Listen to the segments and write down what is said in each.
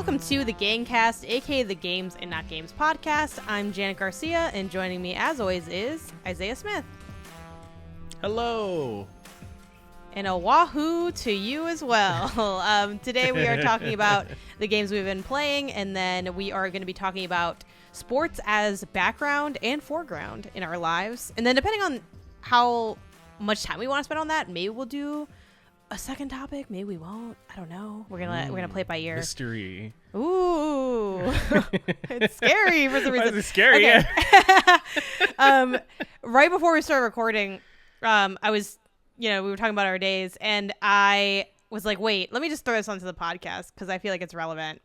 Welcome to the Gangcast, aka the Games and Not Games podcast. I'm Janet Garcia, and joining me as always is Isaiah Smith. Hello. And a wahoo to you as well. Today we are talking about the games we've been playing, and then we are going to be talking about sports as background and foreground in our lives. And then depending on how much time we want to spend on that, maybe we'll do a second topic, maybe we won't. I don't know. We're gonna play it by ear. Mystery. Ooh, it's scary for some reason. It's scary. Okay. Yeah. Right before we started recording, I was, we were talking about our days, and I was like, wait, let me just throw this onto the podcast because I feel like it's relevant.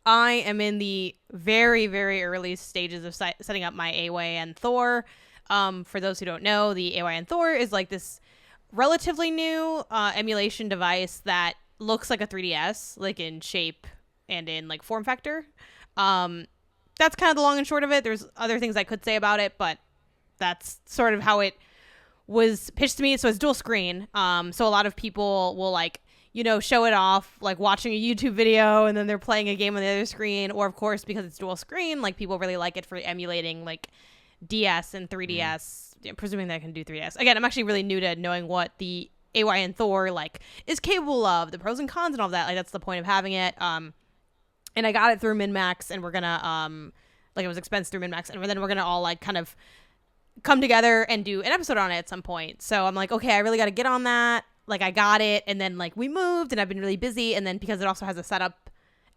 I am in the very, very early stages of setting up my AYN Thor. For those who don't know, the AYN Thor is like this relatively new emulation device that looks like a 3DS, like in shape and in like form factor. That's kind of the long and short of it. There's other things I could say about it, but that's sort of how it was pitched to me. So it's dual screen. So a lot of people will show it off, like watching a YouTube video and then they're playing a game on the other screen. Or of course, because it's dual screen, like people really like it for emulating like DS and 3DS. Presuming that I can do 3DS. Again, I'm actually really new to knowing what the AYN Thor is capable of, the pros and cons and all that. Like that's the point of having it. And I got it through MinMax, and we're gonna it was expensed through MinMax, and then we're gonna all kind of come together and do an episode on it at some point. So I'm like, okay, I really got to get on that. Like I got it, and then we moved, and I've been really busy, and then because it also has a setup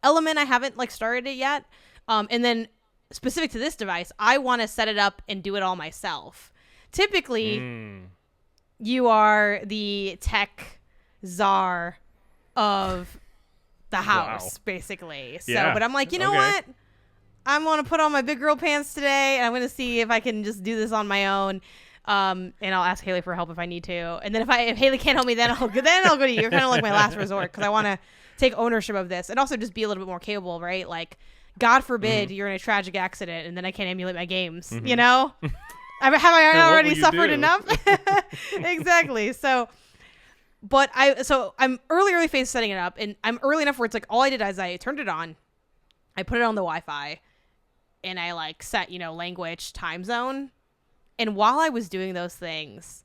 element, I haven't started it yet. And then specific to this device, I want to set it up and do it all myself. Typically, you are the tech czar of the house, basically. So, yeah. But I'm like, you know what? I'm going to put on my big girl pants today, and I'm going to see if I can just do this on my own. And I'll ask Haley for help if I need to. And then if Haley can't help me, then I'll go to you. You're kind of like my last resort because I want to take ownership of this and also just be a little bit more capable, right? Like, God forbid you're in a tragic accident and then I can't emulate my games, you know? Have I already suffered enough? Exactly. So, I'm early phase setting it up, and I'm early enough where it's all I did is I turned it on, I put it on the Wi-Fi, and I set, language, time zone. And while I was doing those things,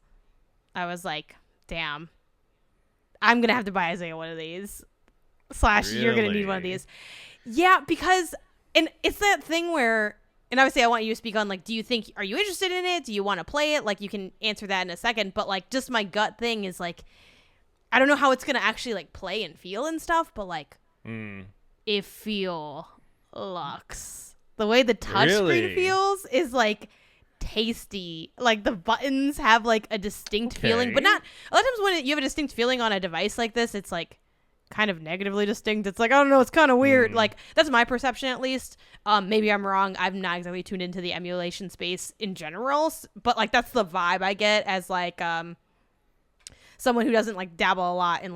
I was like, damn, I'm going to have to buy Isaiah one of these. / Really? You're going to need one of these. Yeah, because, and it's that thing where, and obviously I want you to speak on, are you interested in it? Do you want to play it? You can answer that in a second, but just my gut thing is I don't know how it's going to actually play and feel and stuff, but it looks. The way the touch screen feels is tasty. The buttons have a distinct feeling, but not, a lot of times when you have a distinct feeling on a device like this, it's kind of negatively distinct. It's I don't know, it's kind of weird. That's my perception, at least. Maybe I'm wrong. I'm not exactly tuned into the emulation space in general, but that's the vibe I get as someone who doesn't dabble a lot in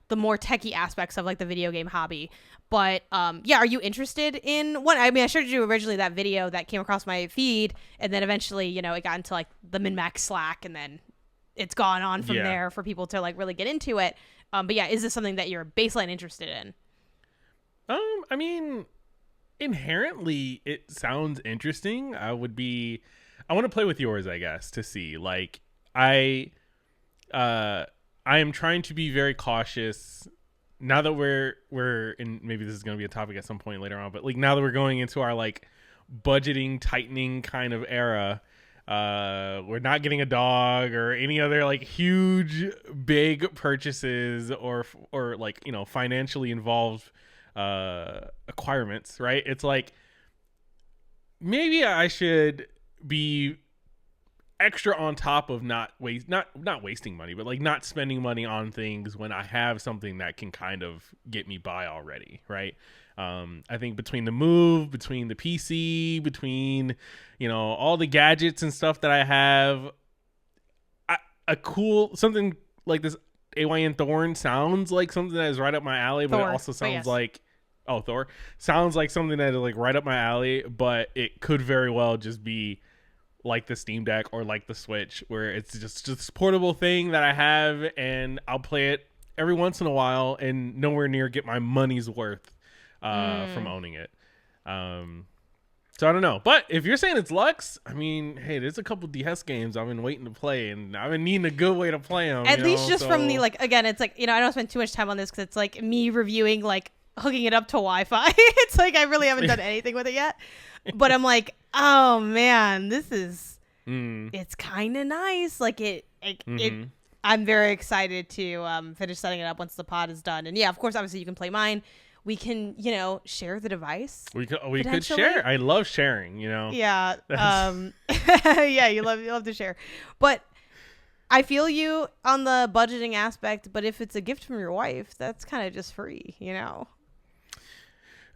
the more techie aspects of the video game hobby. But yeah, are you interested in one? I mean, I showed you originally that video that came across my feed, and then eventually it got into the MinMax Slack, and then it's gone on from there for people to really get into it. But yeah, is this something that you're baseline interested in? I mean, inherently it sounds interesting. I want to play with yours, I guess, to see. I am trying to be very cautious now that we're in, maybe this is going to be a topic at some point later on, but now that we're going into our budgeting tightening kind of era. We're not getting a dog or any other huge big purchases or financially involved acquirements, right? It's maybe I should be extra on top of not wasting money, but not spending money on things when I have something that can kind of get me by already, right? I think between the move, between the PC, between, all the gadgets and stuff that I have, something like this AYN Thorn sounds like something that is right up my alley, but it also sounds Thor sounds like something that is right up my alley, but it could very well just be the Steam Deck or the Switch, where it's just this portable thing that I have and I'll play it every once in a while and nowhere near get my money's worth. from owning it. So I don't know, but if you're saying it's Lux, I mean, hey, there's a couple DS games I've been waiting to play, and I've been needing a good way to play them. At least just from the, like, again, it's like, I don't spend too much time on this because it's like me reviewing, like, hooking it up to Wi-Fi. It's like I really haven't done anything with it yet, but I'm like, oh man, this is it's kind of nice. Like it I'm very excited to finish setting it up once the pod is done. And yeah, of course, obviously you can play mine. We can, share the device. We could share. I love sharing, Yeah. Yeah, you love to share. But I feel you on the budgeting aspect, but if it's a gift from your wife, that's kind of just free,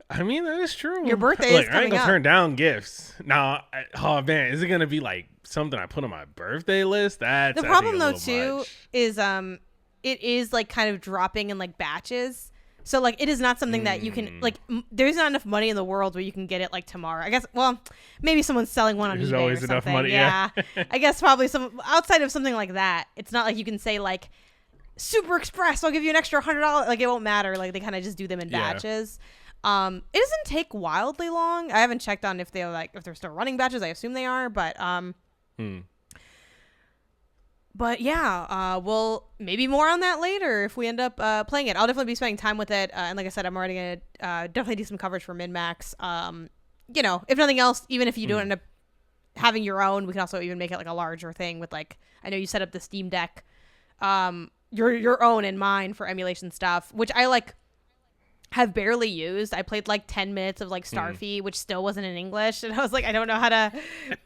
I mean, that is true. Your birthday is coming I ain't gonna up. turn down gifts. Now, oh man, is it gonna be like something I put on my birthday list? That's the problem though too is it is like kind of dropping in like batches. So like it is not something that you can like. There's not enough money in the world where you can get it like tomorrow. I guess. Well, maybe someone's selling one on There's eBay always or something. enough money. Yeah. I guess probably some outside of something like that. It's not like you can say like Super Express. I'll give you an extra $100. Like it won't matter. Like they kind of just do them in batches. It doesn't take wildly long. I haven't checked on if they're still running batches. I assume they are, but But yeah, we'll maybe more on that later if we end up playing it. I'll definitely be spending time with it, and like I said, I'm already gonna definitely do some coverage for MinMax. If nothing else, even if you don't end up having your own, we can also even make it like a larger thing with like I know you set up the Steam Deck, your own and mine for emulation stuff, which I like have barely used. I played like 10 minutes of like Starfy, which still wasn't in English, and I was like, I don't know how to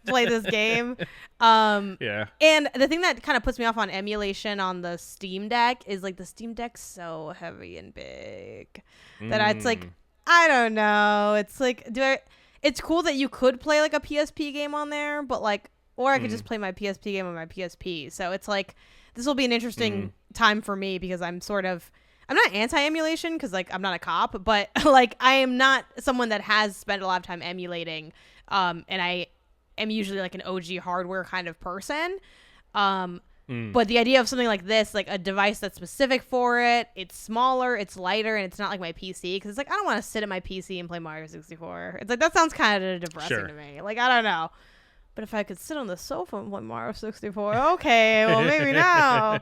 play this game. Yeah. And the thing that kind of puts me off on emulation on the Steam Deck is like the Steam Deck's so heavy and big that it's like I don't know. It's like it's cool that you could play like a PSP game on there, but like or I could just play my PSP game on my PSP. So it's like this will be an interesting time for me because I'm not anti-emulation because like I'm not a cop, but like I am not someone that has spent a lot of time emulating, and I am usually like an OG hardware kind of person. But the idea of something like this, like a device that's specific for it, it's smaller, it's lighter, and it's not like my PC because it's like I don't want to sit at my PC and play Mario 64. It's like that sounds kind of depressing to me. Like I don't know. But if I could sit on the sofa and play Mario 64, okay, well maybe now.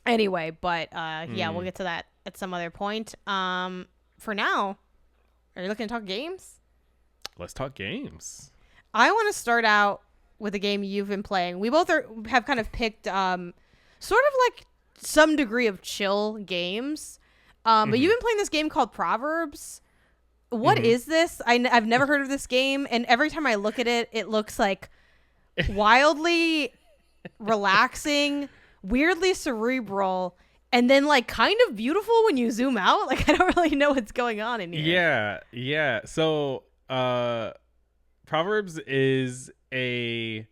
Anyway, but yeah, we'll get to that at some other point. For now, are you looking to talk games? Let's talk games. I want to start out with a game you've been playing. We both have kind of picked sort of like some degree of chill games. But you've been playing this game called Proverbs. What is this? I've never heard of this game, and every time I look at it, it looks like wildly relaxing, weirdly cerebral, and then like kind of beautiful when you zoom out. Like I don't really know what's going on in here. Yeah. So Proverbs is a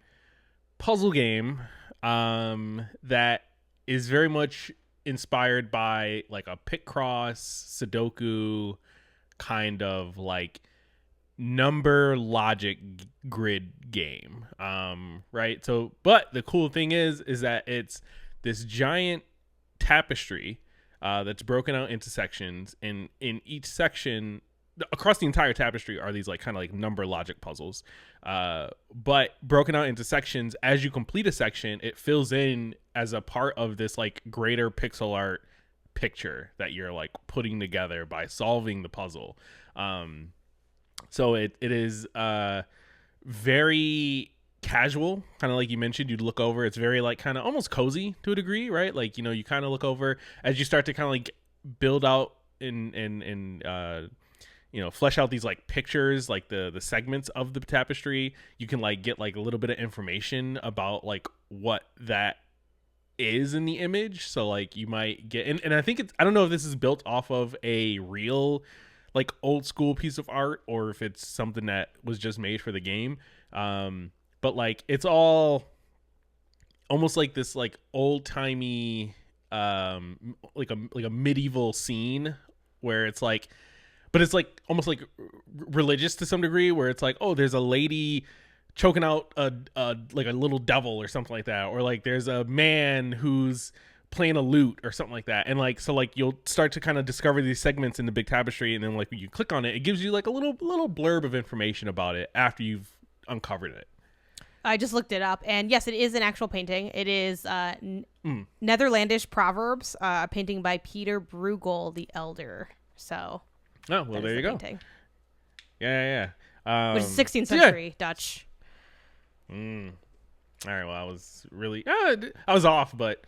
puzzle game that is very much inspired by like a Picross, Sudoku kind of like number logic grid game, right? So but the cool thing is that it's this giant tapestry that's broken out into sections, and in each section across the entire tapestry are these like kind of like number logic puzzles, but broken out into sections. As you complete a section, it fills in as a part of this like greater pixel art picture that you're like putting together by solving the puzzle. So it is very casual, kind of like you mentioned. You'd look over, it's very like kind of almost cozy to a degree, right? Like, you kind of look over as you start to kind of like build out and flesh out these like pictures, like the segments of the tapestry. You can like get like a little bit of information about like what that is in the image. So like you might get, and I think I don't know if this is built off of a real like old school piece of art or if it's something that was just made for the game. But like it's all almost like this like old timey like a medieval scene where it's like, but it's like almost like religious to some degree, where it's like, oh, there's a lady choking out a like a little devil or something like that, or like there's a man who's playing a lute or something like that. And like, so like you'll start to kind of discover these segments in the big tapestry, and then like when you click on it, it gives you like a little blurb of information about it after you've uncovered it. I just looked it up, and yes, it is an actual painting. It is Netherlandish Proverbs, a painting by Peter Bruegel the Elder. So, oh well, there you go. Painting. Yeah. Which is 16th century Dutch. All right. Well, I was really I was off, but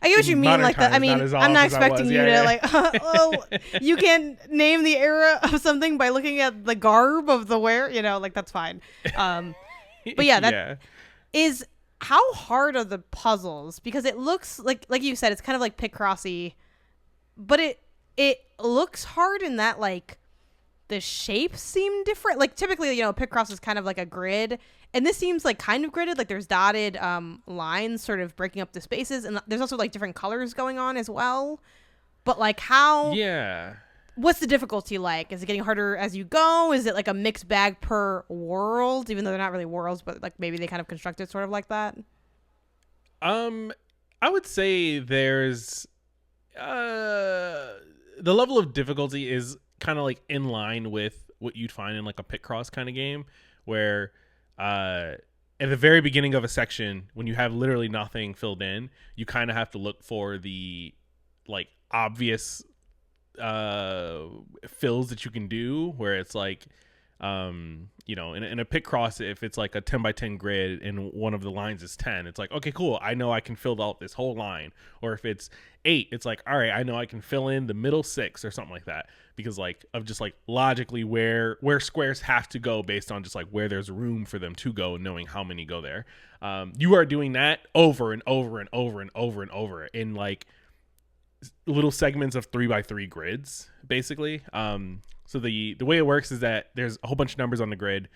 I get what you mean. Like that. I mean, I'm not expecting you to like. Oh, you can name the era of something by looking at the garb of the wearer. You know, like that's fine. But yeah, that is how hard are the puzzles, because it looks like you said, it's kind of like Picrossy, but it looks hard in that like the shapes seem different. Like typically, you know, Picross is kind of like a grid, and this seems like kind of gridded. Like there's dotted lines sort of breaking up the spaces, and there's also like different colors going on as well. But like how? Yeah. What's the difficulty like? Is it getting harder as you go? Is it like a mixed bag per world, even though they're not really worlds, but like maybe they kind of construct it sort of like that? I would say there's the level of difficulty is kind of like in line with what you'd find in like a Picross kind of game, where at the very beginning of a section, when you have literally nothing filled in, you kind of have to look for the like obvious fills that you can do, where it's like you know, in a Picross, if it's like a 10 by 10 grid and one of the lines is 10, it's like, okay, cool, I know I can fill out this whole line. Or if it's 8, it's like, all right, I know I can fill in the middle 6 or something like that, because like of just like logically where squares have to go based on just like where there's room for them to go, knowing how many go there. You are doing that over and over and over and over and over in like little segments of 3 by 3 grids, basically. So the way it works is that there's a whole bunch of numbers on the grid,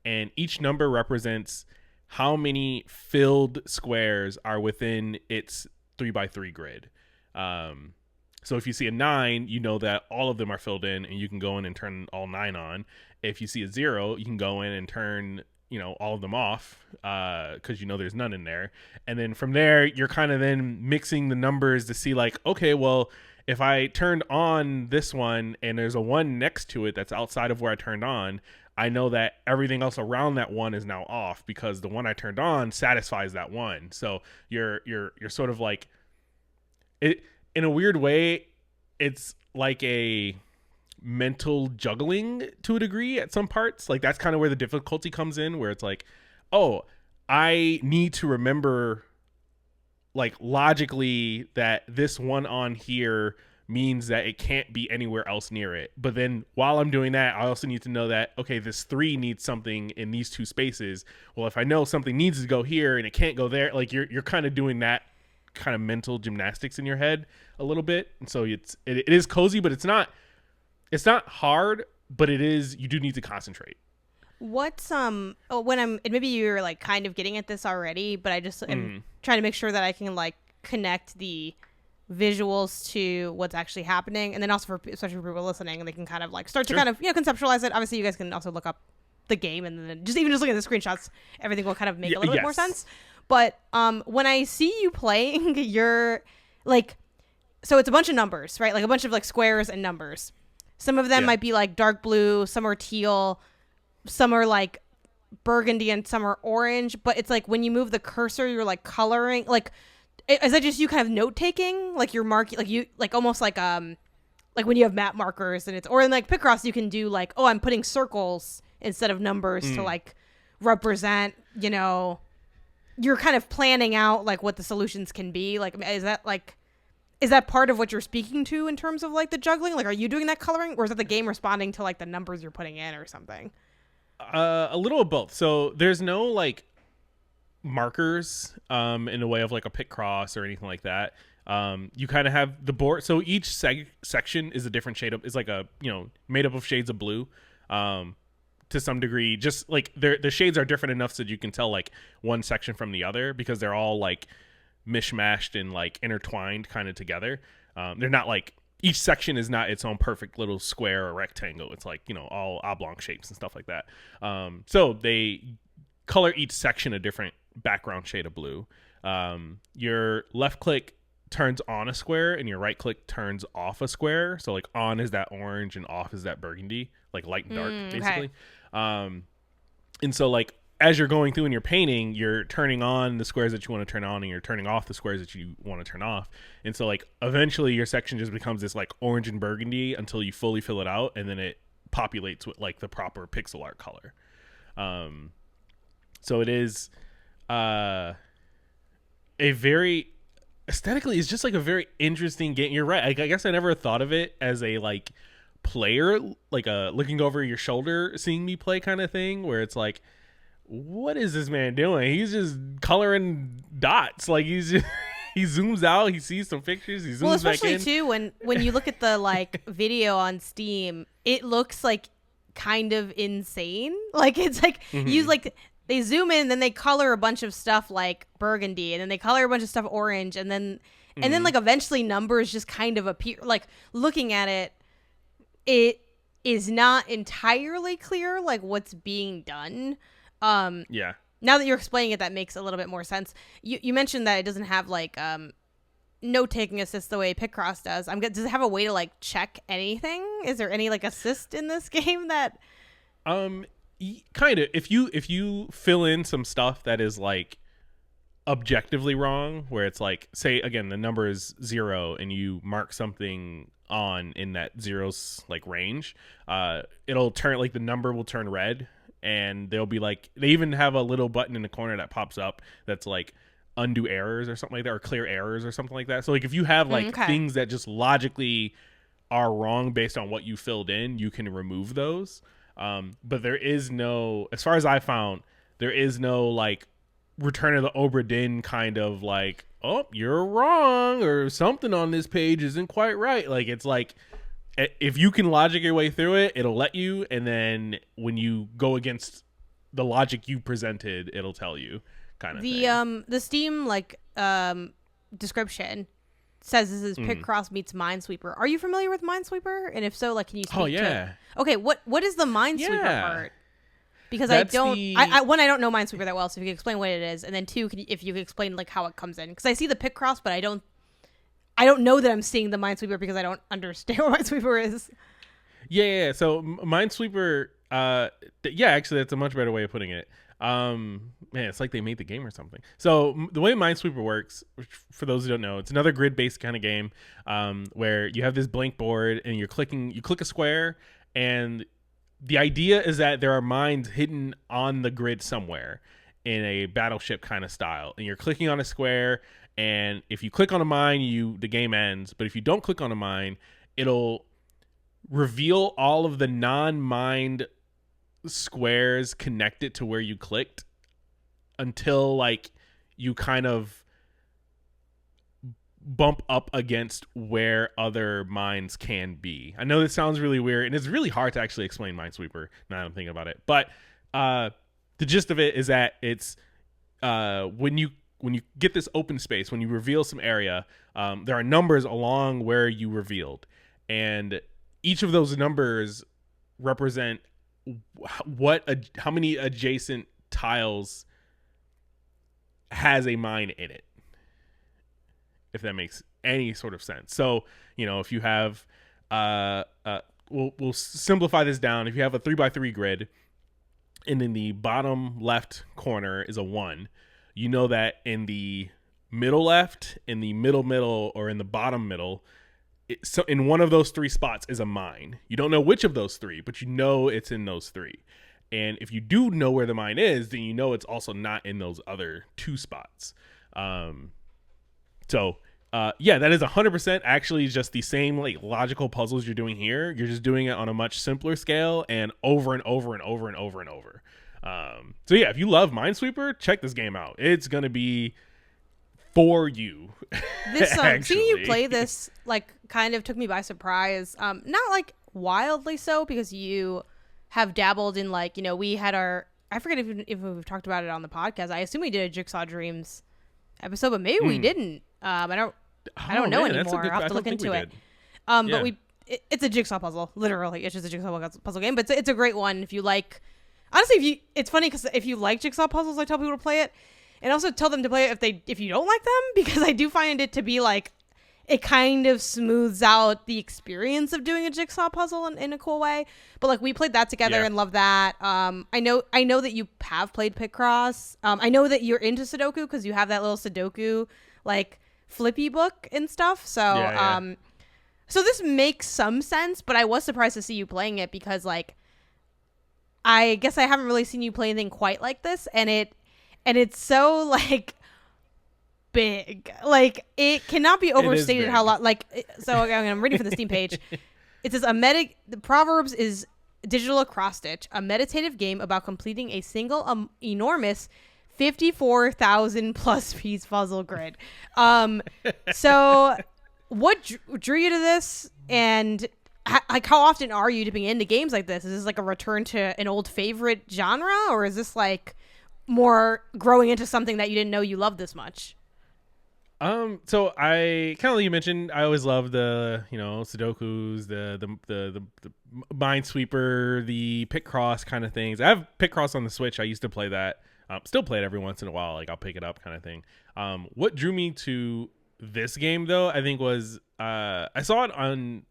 and each number represents how many filled squares are within its 3 by 3 grid. So if you see a 9, you know that all of them are filled in, and you can go in and turn all 9 on. If you see a 0, you can go in and turn, you know, all of them off, because you know there's none in there. And then from there, you're kind of then mixing the numbers to see like, okay, well, if I turned on this one and there's a 1 next to it that's outside of where I turned on, I know that everything else around that 1 is now off, because the one I turned on satisfies that 1. So you're sort of like it in a weird way. It's like a mental juggling to a degree at some parts. Like that's kind of where the difficulty comes in, where it's like, oh, I need to remember like logically that this 1 on here means that it can't be anywhere else near it. But then while I'm doing that, I also need to know that, okay, this 3 needs something in these 2 spaces. Well, if I know something needs to go here and it can't go there, like you're kind of doing that kind of mental gymnastics in your head a little bit. And so it is cozy, but it's not hard, but you do need to concentrate. What's when I'm, and maybe you're like kind of getting at this already, but I just am trying to make sure that I can like connect the visuals to what's actually happening, and then also especially for people listening, and they can kind of like start to kind of, you know, conceptualize it. Obviously, you guys can also look up the game, and then just looking at the screenshots, everything will kind of make a little bit more sense. But when I see you playing, you're like, so it's a bunch of numbers, right? Like a bunch of like squares and numbers. Some of them might be like dark blue, some are teal, some are like burgundy, and some are orange. But it's like when you move the cursor, you're like coloring. Like, is that just you kind of note taking? Like you're marking, like you like almost like when you have map markers, and it's, or in like Picross, you can do like, oh, I'm putting circles instead of numbers to like represent, you know, you're kind of planning out like what the solutions can be. Like, is that part of what you're speaking to in terms of like the juggling? Like, are you doing that coloring, or is that the game responding to like the numbers you're putting in or something? A little of both. So there's no like markers in the way of like a Picross or anything like that. You kind of have the board. So each section is a different shade of, is like a, you know, made up of shades of blue. To some degree, just like the shades are different enough so that you can tell like one section from the other, because they're all like mishmashed and like intertwined kind of together. They're not like, each section is not its own perfect little square or rectangle. It's like, you know, all oblong shapes and stuff like that. So they color each section a different background shade of blue. Your left click turns on a square and your right click turns off a square. So like on is that orange and off is that burgundy, like light and dark, basically. And so like as you're going through and you're painting, you're turning on the squares that you want to turn on and you're turning off the squares that you want to turn off. And so like eventually your section just becomes this like orange and burgundy until you fully fill it out, and then it populates with like the proper pixel art color. So it is a very aesthetically, it's just like a very interesting game. You're right. I guess I never thought of it as a like player, like a looking over your shoulder seeing me play kind of thing, where it's like, what is this man doing? He's just coloring dots. Like he's just, he zooms out, he sees some pictures, he zooms back in. Especially too when you look at the like video on Steam, it looks like kind of insane. Like it's like use like they zoom in, then they color a bunch of stuff like burgundy, and then they color a bunch of stuff orange, and then like eventually numbers just kind of appear. Like looking at it, it is not entirely clear like what's being done. Yeah. Now that you're explaining it, that makes a little bit more sense. You mentioned that it doesn't have like note-taking assist the way Picross does. Does it have a way to like check anything? Is there any like assist in this game that? Kind of. If you fill in some stuff that is like objectively wrong, where it's like, say again the number is 0 and you mark something on in that 0's like range, it'll turn like the number will turn red. And they'll be like, they even have a little button in the corner that pops up that's like undo errors or something like that, or clear errors or something like that. So like if you have like things that just logically are wrong based on what you filled in, you can remove those. But there is no, as far as I found, there is no like Return of the Obra Dinn kind of like, oh, you're wrong, or something on this page isn't quite right. Like it's like, if you can logic your way through it, it'll let you, and then when you go against the logic you presented, it'll tell you kind of thing. The Steam like description says this is Picross meets Minesweeper. Are you familiar with Minesweeper? And if so, like, can you speak to it? Okay, what is the Minesweeper part? Because that's I don't know Minesweeper that well, so if you could explain what it is, and then two, if you could explain like how it comes in, because I see the Picross, but I don't know that I'm seeing the Minesweeper because I don't understand what Minesweeper is. Yeah. So Minesweeper, actually, that's a much better way of putting it. Man, it's like they made the game or something. So the way Minesweeper works, which for those who don't know, it's another grid-based kind of game, where you have this blank board and you click a square, and the idea is that there are mines hidden on the grid somewhere in a battleship kind of style, and you're clicking on a square. And if you click on a mine, the game ends. But if you don't click on a mine, it'll reveal all of the non-mined squares connected to where you clicked until like you kind of bump up against where other mines can be. I know this sounds really weird, and it's really hard to actually explain Minesweeper now that I'm thinking about it. But the gist of it is that it's when you get this open space, when you reveal some area, there are numbers along where you revealed. And each of those numbers represent how many adjacent tiles has a mine in it, if that makes any sort of sense. So, if you have, we'll simplify this down. If you have a 3x3 grid, and in the bottom left corner is a 1, you know that in the middle left, in the middle, or in the bottom middle, so in one of those 3 spots is a mine. You don't know which of those 3, but you know it's in those 3. And if you do know where the mine is, then you know it's also not in those other 2 spots. So that is 100% actually just the same like logical puzzles you're doing here. You're just doing it on a much simpler scale and over and over and over and over and over. So yeah, if you love Minesweeper, check this game out. It's gonna be for you. This seeing you play this like kind of took me by surprise. Not like wildly so, because you have dabbled in like, we had I forget if we've talked about it on the podcast. I assume we did a Jigsaw Dreams episode, but maybe we didn't. I don't know anymore. I'll have to look into it. But it's a jigsaw puzzle. Literally, it's just a jigsaw puzzle game. But it's a great one if you like. Honestly, it's funny because if you like jigsaw puzzles, I tell people to play it, and also tell them to play it if you don't like them, because I do find it to be like it kind of smooths out the experience of doing a jigsaw puzzle in a cool way. But like we played that together and loved that. I know that you have played Picross. I know that you're into Sudoku because you have that little Sudoku like flippy book and stuff. So so this makes some sense, but I was surprised to see you playing it because like I guess I haven't really seen you play anything quite like this, and it's so like big. Like it cannot be overstated how long. Like so, I'm reading from the Steam page. It says the Proverbs is digital acrostic, a meditative game about completing a single enormous 54,000 plus piece puzzle grid. So what drew you to this, and like how often are you dipping into games like this? Is this like a return to an old favorite genre, or is this like more growing into something that you didn't know you loved this much? So I kind of like you mentioned, I always love the Sudokus, the Minesweeper, the Picross kind of things. I have Picross on the Switch. I used to play that. Still play it every once in a while. Like I'll pick it up, kind of thing. What drew me to this game though, I think was I saw it on.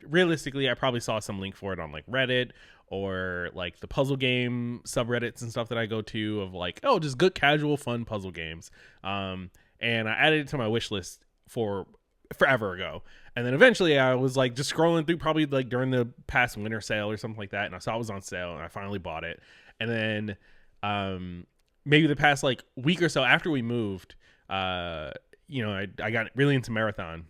Realistically, I probably saw some link for it on like Reddit or like the puzzle game subreddits and stuff that I go to of like, oh, just good casual fun puzzle games. And I added it to my wish list for forever ago. And then eventually I was like just scrolling through probably like during the past winter sale or something like that. And I saw it was on sale and I finally bought it. And then maybe the past like week or so after we moved, I got really into Marathon.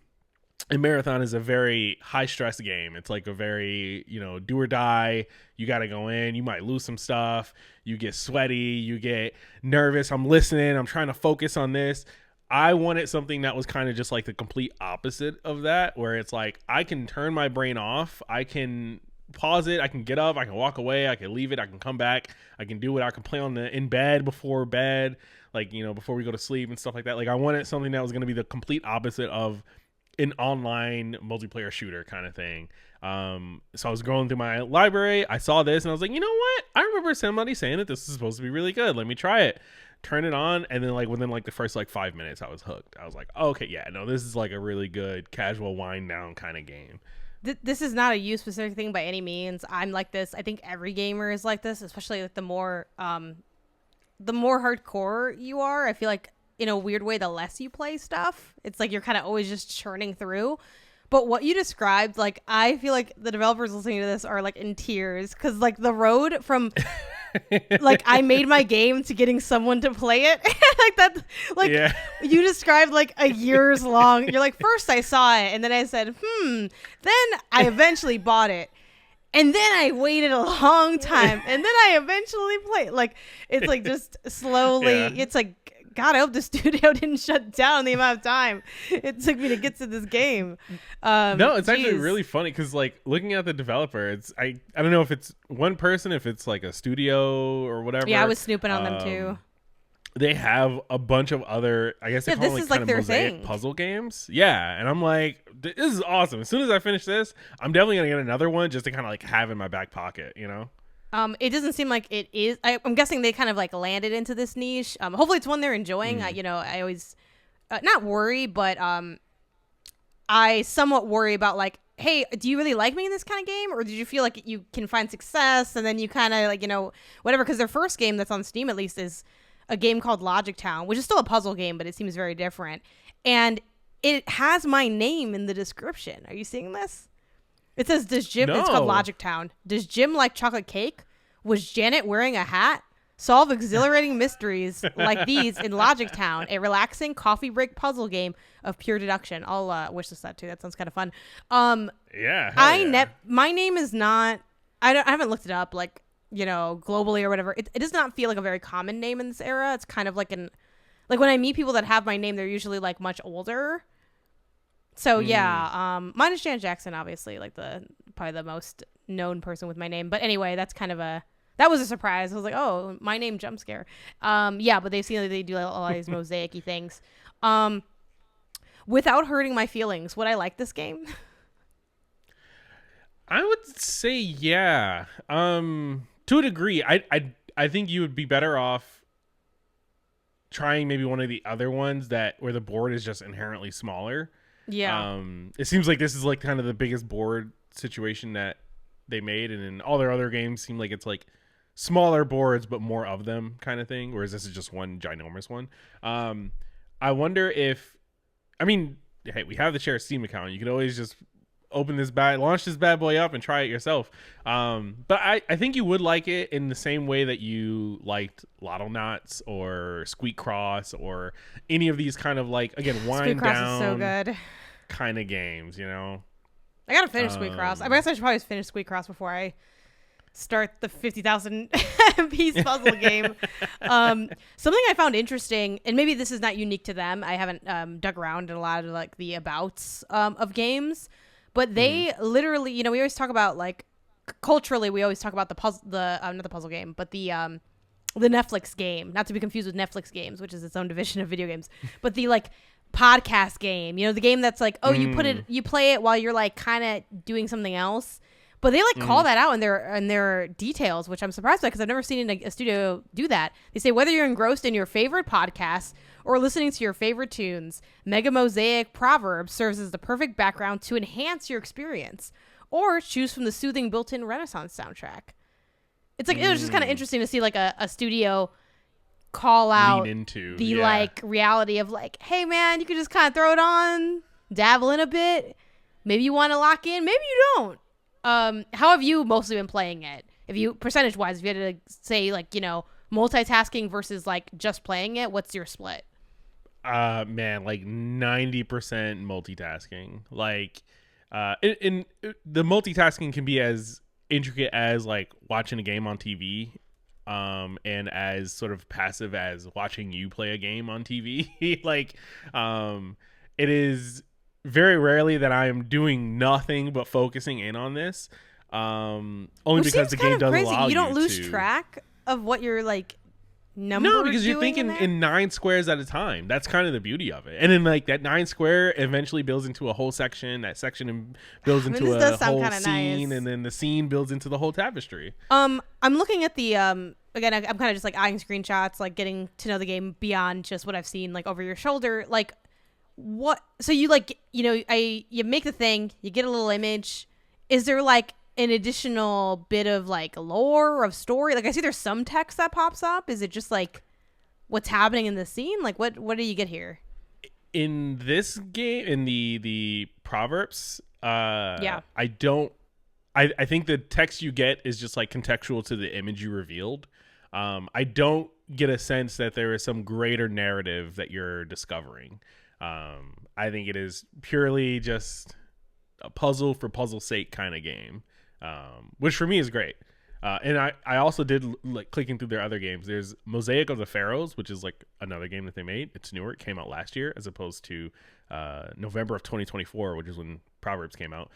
And Marathon is a very high stress game. It's like a very, do or die. You got to go in. You might lose some stuff. You get sweaty. You get nervous. I'm listening. I'm trying to focus on this. I wanted something that was kind of just like the complete opposite of that, where it's like I can turn my brain off. I can pause it. I can get up. I can walk away. I can leave it. I can come back. I can do it. I can play in bed before bed, like, before we go to sleep and stuff like that. Like I wanted something that was going to be the complete opposite of an online multiplayer shooter kind of thing. So I was going through my library. I saw this and I was like, you know what? I remember somebody saying that this is supposed to be really good. Let me try it. Turn it on, and then like within like the first like 5 minutes, I was hooked. I was like, oh, okay, yeah, no, this is like a really good casual wind down kind of game. This is not a you specific thing by any means. I'm like this. I think every gamer is like this, especially like the more hardcore you are. I feel like in a weird way, the less you play stuff, it's like you're kind of always just churning through. But what you described, like I feel like the developers listening to this are like in tears because like the road from like I made my game to getting someone to play it like that, like you described like a years long. You're like, first I saw it and then I said then I eventually bought it and then I waited a long time and then I eventually played. Like it's like just slowly. It's like, God, I hope the studio didn't shut down the amount of time it took me to get to this game. No, it's actually really funny because like looking at the developer, it's I don't know if it's one person, if it's like a studio or whatever. Yeah, I was snooping on them too. They have a bunch of other, I guess they call them like kind of mosaic puzzle games. Yeah, and I'm like, this is awesome. As soon as I finish this, I'm definitely gonna get another one just to kind of like have in my back pocket, It doesn't seem like it is. I'm guessing they kind of like landed into this niche. Hopefully it's one they're enjoying. I always not worry, but I somewhat worry about like, hey, do you really like me in this kind of game, or did you feel like you can find success and then you kind of like whatever? Because their first game that's on Steam at least is a game called Logic Town, which is still a puzzle game, but it seems very different, and it has my name in the description. Are you seeing this? It says, does Jim, it's called Logic Town. Does Jim like chocolate cake? Was Janet wearing a hat? Solve exhilarating mysteries like these in Logic Town, a relaxing coffee break puzzle game of pure deduction. I'll wish this that too. That sounds kind of fun. My name is not, I haven't looked it up like, globally or whatever. It does not feel like a very common name in this era. It's kind of like like when I meet people that have my name, they're usually like much older. So mine is Janet Jackson, obviously, like probably the most known person with my name. But anyway, that was a surprise. I was like, oh, my name jump scare. But they've seen that they do a lot of these mosaic-y things. Without hurting my feelings, would I like this game? I would say yeah. To a degree, I think you would be better off trying maybe one of the other ones where the board is just inherently smaller. Yeah. It seems like this is like kind of the biggest board situation that they made, and in all their other games seem like it's like smaller boards but more of them kind of thing, whereas this is just one ginormous one. I wonder if, I mean, hey, we have the share Steam account. You could always just launch this bad boy up and try it yourself. But I think you would like it in the same way that you liked Lotto Knots or Squeak Cross or any of these kind of like, again, wind down is so good. kind of games, you know? I gotta finish Squeak Cross. I guess I should probably finish Squeak Cross before I start the 50,000 piece puzzle game. Something I found interesting, and maybe this is not unique to them. I haven't dug around in a lot of like the abouts of games, but they literally, we always talk about like culturally, we always talk about the puzzle, not the puzzle game, but the Netflix game, not to be confused with Netflix games, which is its own division of video games, but the like podcast game, the game that's like, you play it while you're like kind of doing something else. But they like call that out in their details, which I'm surprised by because I've never seen a studio do that. They say whether you're engrossed in your favorite podcasts or listening to your favorite tunes, Mega Mosaic Proverbs serves as the perfect background to enhance your experience, or choose from the soothing built-in Renaissance soundtrack. It's like it was just kind of interesting to see like a studio call out the like reality of like, hey man, you can just kind of throw it on, dabble in a bit. Maybe you want to lock in, maybe you don't. How have you mostly been playing it? If you percentage wise, if you had to say like, multitasking versus like just playing it, what's your split? Man, like 90% multitasking. Like, in the multitasking can be as intricate as like watching a game on TV, and as sort of passive as watching you play a game on TV. Like, it is very rarely that I am doing nothing but focusing in on this. Only because the game does allow you don't lose track of what you're like. No, because you're thinking in 9 squares at a time. That's kind of the beauty of it. And then like that 9 square eventually builds into a whole section. That section builds into a whole scene, and then the scene builds into the whole tapestry. I'm looking at the again. I'm kind of just like eyeing screenshots, like getting to know the game beyond just what I've seen like over your shoulder, like. What? So you like, you make the thing, you get a little image. Is there like an additional bit of like lore or of story? Like I see there's some text that pops up. Is it just like what's happening in the scene? Like what do you get here? In this game, in the Proverbs, I think the text you get is just like contextual to the image you revealed. I don't get a sense that there is some greater narrative that you're discovering. I think it is purely just a puzzle for puzzle's sake kind of game, which for me is great. And I also did like clicking through their other games. There's Mosaic of the Pharaohs, which is like another game that they made. It's newer. It came out last year as opposed to November of 2024, which is when Proverbs came out.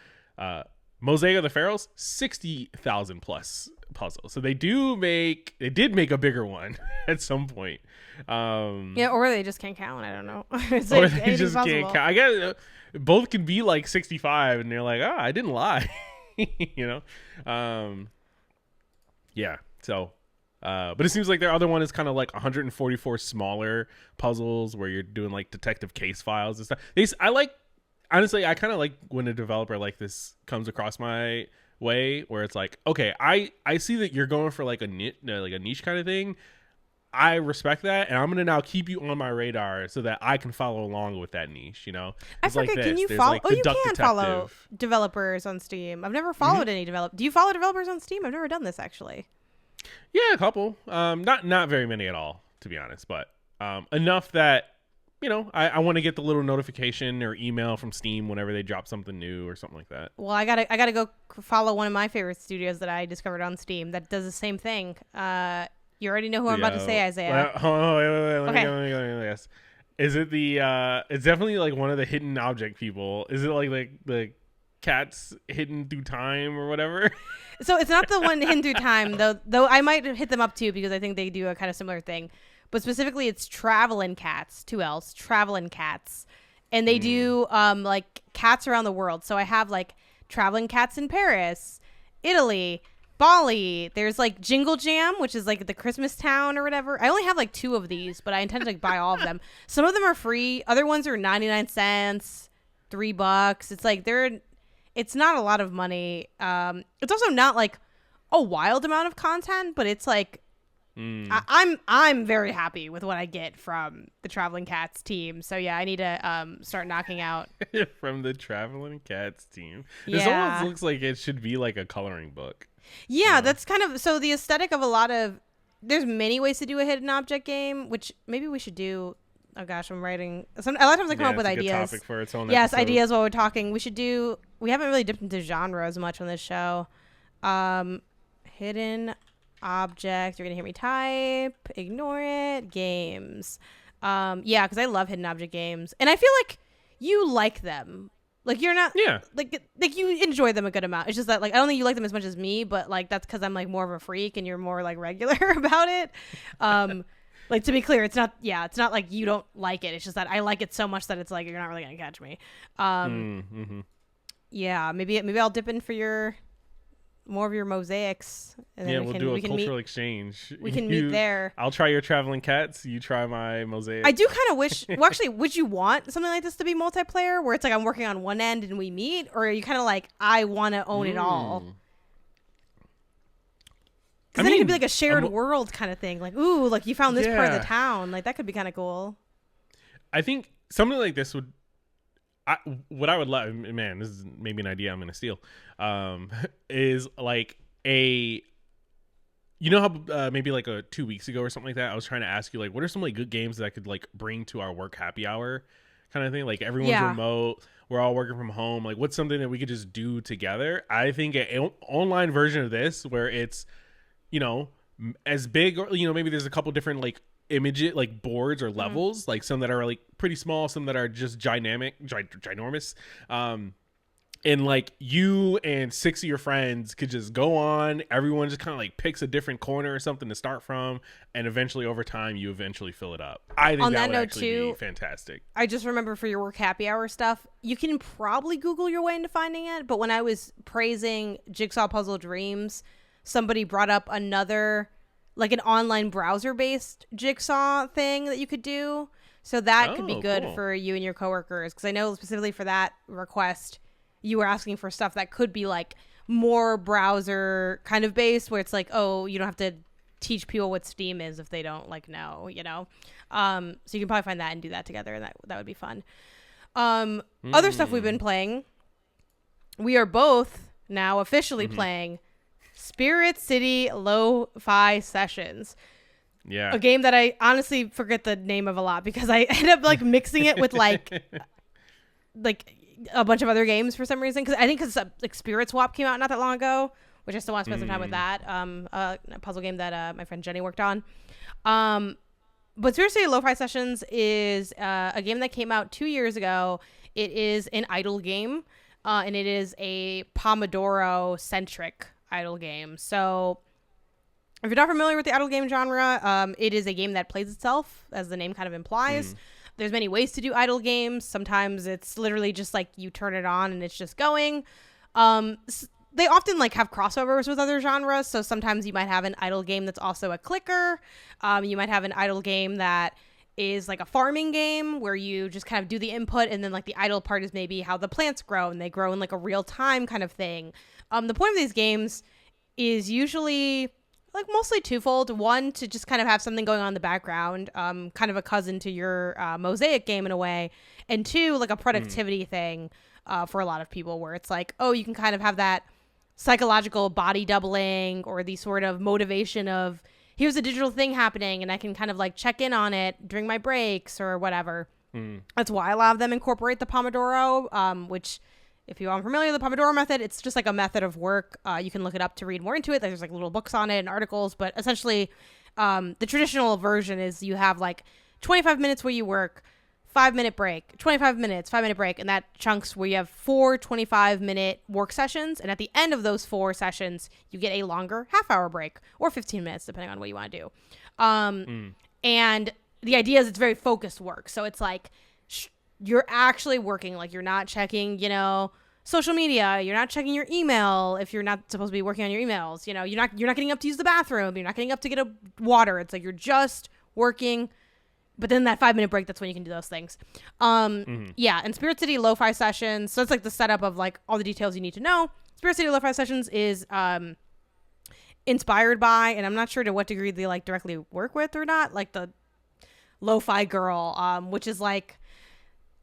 Mosaic of the Pharaohs, 60,000 plus puzzles. So they did make a bigger one at some point. Or they just can't count. I don't know. It's or like they just can't count. I guess both can be like 65, and they're like, I didn't lie. Yeah. So, but it seems like their other one is kind of like 144 smaller puzzles where you're doing like detective case files and stuff. Honestly, I kind of like when a developer like this comes across my way, where it's like, okay, I see that you're going for like a niche kind of thing. I respect that, and I'm gonna now keep you on my radar so that I can follow along with that niche. I forget. Can you follow? You can follow developers on Steam. I've never followed any developers. Do you follow developers on Steam? I've never done this actually. Yeah, a couple. Not very many at all, to be honest, but enough that. I want to get the little notification or email from Steam whenever they drop something new or something like that. Well, I gotta go follow one of my favorite studios that I discovered on Steam that does the same thing. You already know who I'm about to say, Isaiah. Wait, let me go. Is it it's definitely like one of the hidden object people. Is it like the cats hidden through time or whatever? So it's not the one hidden through time, though I might hit them up too because I think they do a kind of similar thing. But specifically, it's Travelin' Cats, 2 L's, Travelin' Cats. And they do like cats around the world. So I have like Traveling Cats in Paris, Italy, Bali. There's like Jingle Jam, which is like the Christmas town or whatever. I only have like 2 of these, but I intend to like buy all of them. Some of them are free. Other ones are 99 cents, $3. It's like it's not a lot of money. It's also not like a wild amount of content, but it's like I'm very happy with what I get from the Traveling Cats team. So yeah, I need to start knocking out from the Traveling Cats team. Yeah. This almost looks like it should be like a coloring book. Yeah, that's kind of so the aesthetic of a lot of. There's many ways to do a hidden object game, which maybe we should do. Oh gosh, I'm writing. A lot of times I come up with it's a ideas. good topic for its own yes, episode. ideas while we're talking. We should do. We haven't really dipped into genre as much on this show. Hidden object. You're gonna hear me type. Ignore it. Games. Yeah, because I love hidden object games, and I feel like you like them. Like you're not. Yeah. Like you enjoy them a good amount. It's just that like I don't think you like them as much as me, but like that's because I'm like more of a freak and you're more like regular about it. Like to be clear, it's not like you don't like it. It's just that I like it so much that it's like you're not really gonna catch me. Yeah, maybe I'll dip in for more of your mosaics, and then we'll do a cultural exchange. We can meet there. I'll try your Traveling Cats. You try my mosaic. I do kind of wish. Well, actually, would you want something like this to be multiplayer, where it's like I'm working on one end and we meet, or are you kind of like I want to own it all? Because then it could be like a shared world kind of thing. Like, ooh, like you found this part of the town. Like that could be kind of cool. I think something like this would. What I would love, man, this is maybe an idea I'm going to steal, is like you know how maybe like 2 weeks ago or something like that, I was trying to ask you like, what are some like good games that I could like bring to our work happy hour kind of thing? Like everyone's remote, we're all working from home. Like what's something that we could just do together? I think an online version of this where it's, you know, as big or, you know, maybe there's a couple different like image it like boards or levels, like some that are like pretty small, some that are just ginormous, and like you and 6 of your friends could just go on, everyone just kind of like picks a different corner or something to start from, and eventually over time you eventually fill it up. I think on that would actually be fantastic. I just remember for your work happy hour stuff, you can probably Google your way into finding it, but when I was praising Jigsaw Puzzle Dreams, somebody brought up another like an online browser-based jigsaw thing that you could do. So that could be good for you and your coworkers. Because I know specifically for that request, you were asking for stuff that could be like more browser kind of based, where it's like, oh, you don't have to teach people what Steam is if they don't like know, you know? So you can probably find that and do that together, and that would be fun. Other stuff we've been playing, we are both now officially playing Spirit City Lofi Sessions. Yeah. A game that I honestly forget the name of a lot because I end up like mixing it with like a bunch of other games for some reason. Because I think like Spirit Swap came out not that long ago, which I still want to spend some time with that. A puzzle game that my friend Jenny worked on. But Spirit City Lofi Sessions is a game that came out 2 years ago. It is an idle game, and it is a Pomodoro centric idle game. So if you're not familiar with the idle game genre, it is a game that plays itself, as the name kind of implies. There's many ways to do idle games. Sometimes it's literally just like you turn it on and it's just going. They often like have crossovers with other genres. So sometimes you might have an idle game that's also a clicker. You might have an idle game that is like a farming game where you just kind of do the input, and then like the idle part is maybe how the plants grow, and they grow in like a real time kind of thing. The point of these games is usually like mostly twofold. One, to just kind of have something going on in the background, kind of a cousin to your mosaic game in a way. And two, like a productivity thing for a lot of people, where it's like, oh, you can kind of have that psychological body doubling or the sort of motivation of here's a digital thing happening and I can kind of like check in on it during my breaks or whatever. That's why a lot of them incorporate the Pomodoro, which if you're unfamiliar with the Pomodoro method, it's just like a method of work. You can look it up to read more into it. There's like little books on it and articles, but essentially the traditional version is you have like 25 minutes where you work, 5-minute break, 25 minutes, 5-minute break, and that chunks where you have 4 25-minute work sessions, and at the end of those 4 sessions, you get a longer half-hour break, or 15 minutes, depending on what you want to do. And the idea is it's very focused work, so it's like you're actually working, like you're not checking, you know, social media, you're not checking your email if you're not supposed to be working on your emails, you know, you're not getting up to use the bathroom, you're not getting up to get a water. It's like you're just working But then that 5-minute break, that's when you can do those things. Yeah, and Spirit City Lo-Fi Sessions, so it's like the setup of like all the details you need to know. Spirit City Lo-Fi Sessions is inspired by, and I'm not sure to what degree they like directly work with or not, like the Lo-Fi Girl, which is like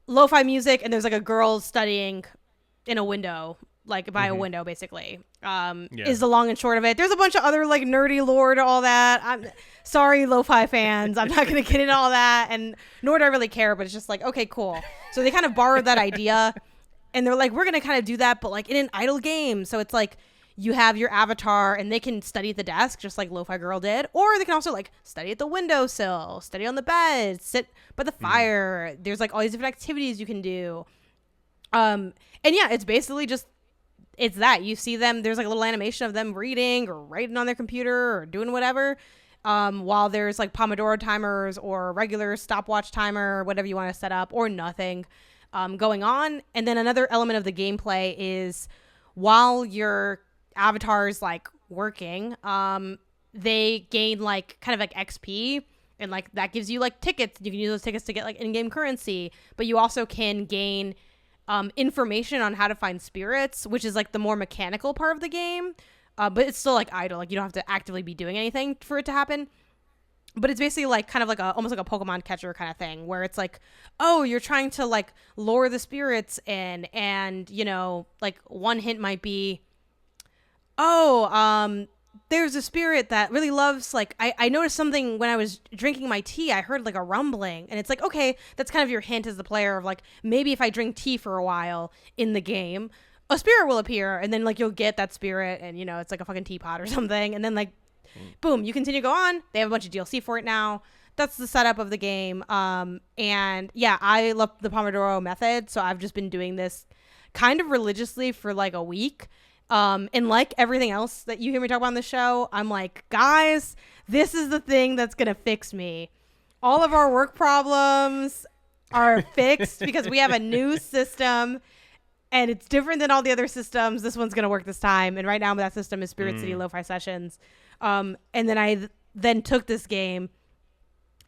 lo-fi music, and there's like a girl studying in a window, like by a window basically, is the long and short of it. There's a bunch of other like nerdy lore to all that. I'm sorry, lo-fi fans, I'm not gonna get into all that, and nor do I really care, but it's just like, okay, cool. So they kind of borrowed that idea, and they're like, we're gonna kind of do that, but like in an idle game. So it's like you have your avatar and they can study at the desk just like Lo-Fi Girl did, or they can also like study at the windowsill, study on the bed, sit by the fire. There's like all these different activities you can do. And yeah, it's basically just, it's that you see them, there's like a little animation of them reading or writing on their computer or doing whatever, while there's like Pomodoro timers or regular stopwatch timer, whatever you want to set up, or nothing going on. And then another element of the gameplay is while your avatar's like working, they gain like kind of like XP, and like that gives you like tickets. You can use those tickets to get like in-game currency, but you also can gain information on how to find spirits, which is like the more mechanical part of the game, but it's still like idle, like you don't have to actively be doing anything for it to happen. But it's basically like kind of like a almost like a Pokemon catcher kind of thing, where it's like, oh, you're trying to like lure the spirits in, and you know, like one hint might be, oh, there's a spirit that really loves, like, I noticed something when I was drinking my tea. I heard like a rumbling, and it's like, okay, that's kind of your hint as the player of like, maybe if I drink tea for a while in the game, a spirit will appear, and then like you'll get that spirit, and you know, it's like a fucking teapot or something, and then like, boom, you continue to go on. They have a bunch of DLC for it now. That's the setup of the game. And yeah, I love the Pomodoro method, so I've just been doing this kind of religiously for like a week. And like everything else that you hear me talk about on the show, I'm like, guys, this is the thing that's going to fix me. All of our work problems are fixed because we have a new system, and it's different than all the other systems. This one's going to work this time. And right now that system is Spirit City Lo-Fi Sessions. And then I then took this game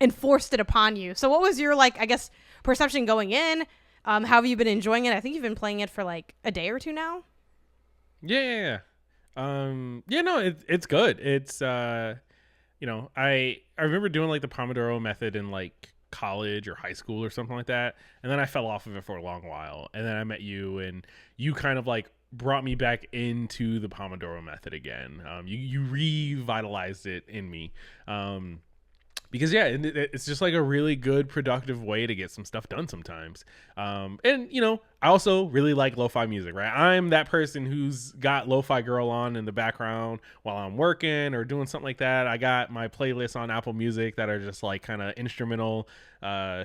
and forced it upon you. So what was your, like, I guess, perception going in? How have you been enjoying it? I think you've been playing it for like a day or two now. Yeah. No, it's good. It's, you know, I remember doing like the Pomodoro method in like college or high school or something like that. And then I fell off of it for a long while. And then I met you, and you kind of like brought me back into the Pomodoro method again. You revitalized it in me. Because yeah, it's just like a really good, productive way to get some stuff done sometimes. And you know, I also really like lo-fi music, right? I'm that person who's got Lo-Fi Girl on in the background while I'm working or doing something like that. I got my playlists on Apple Music that are just like kind of instrumental,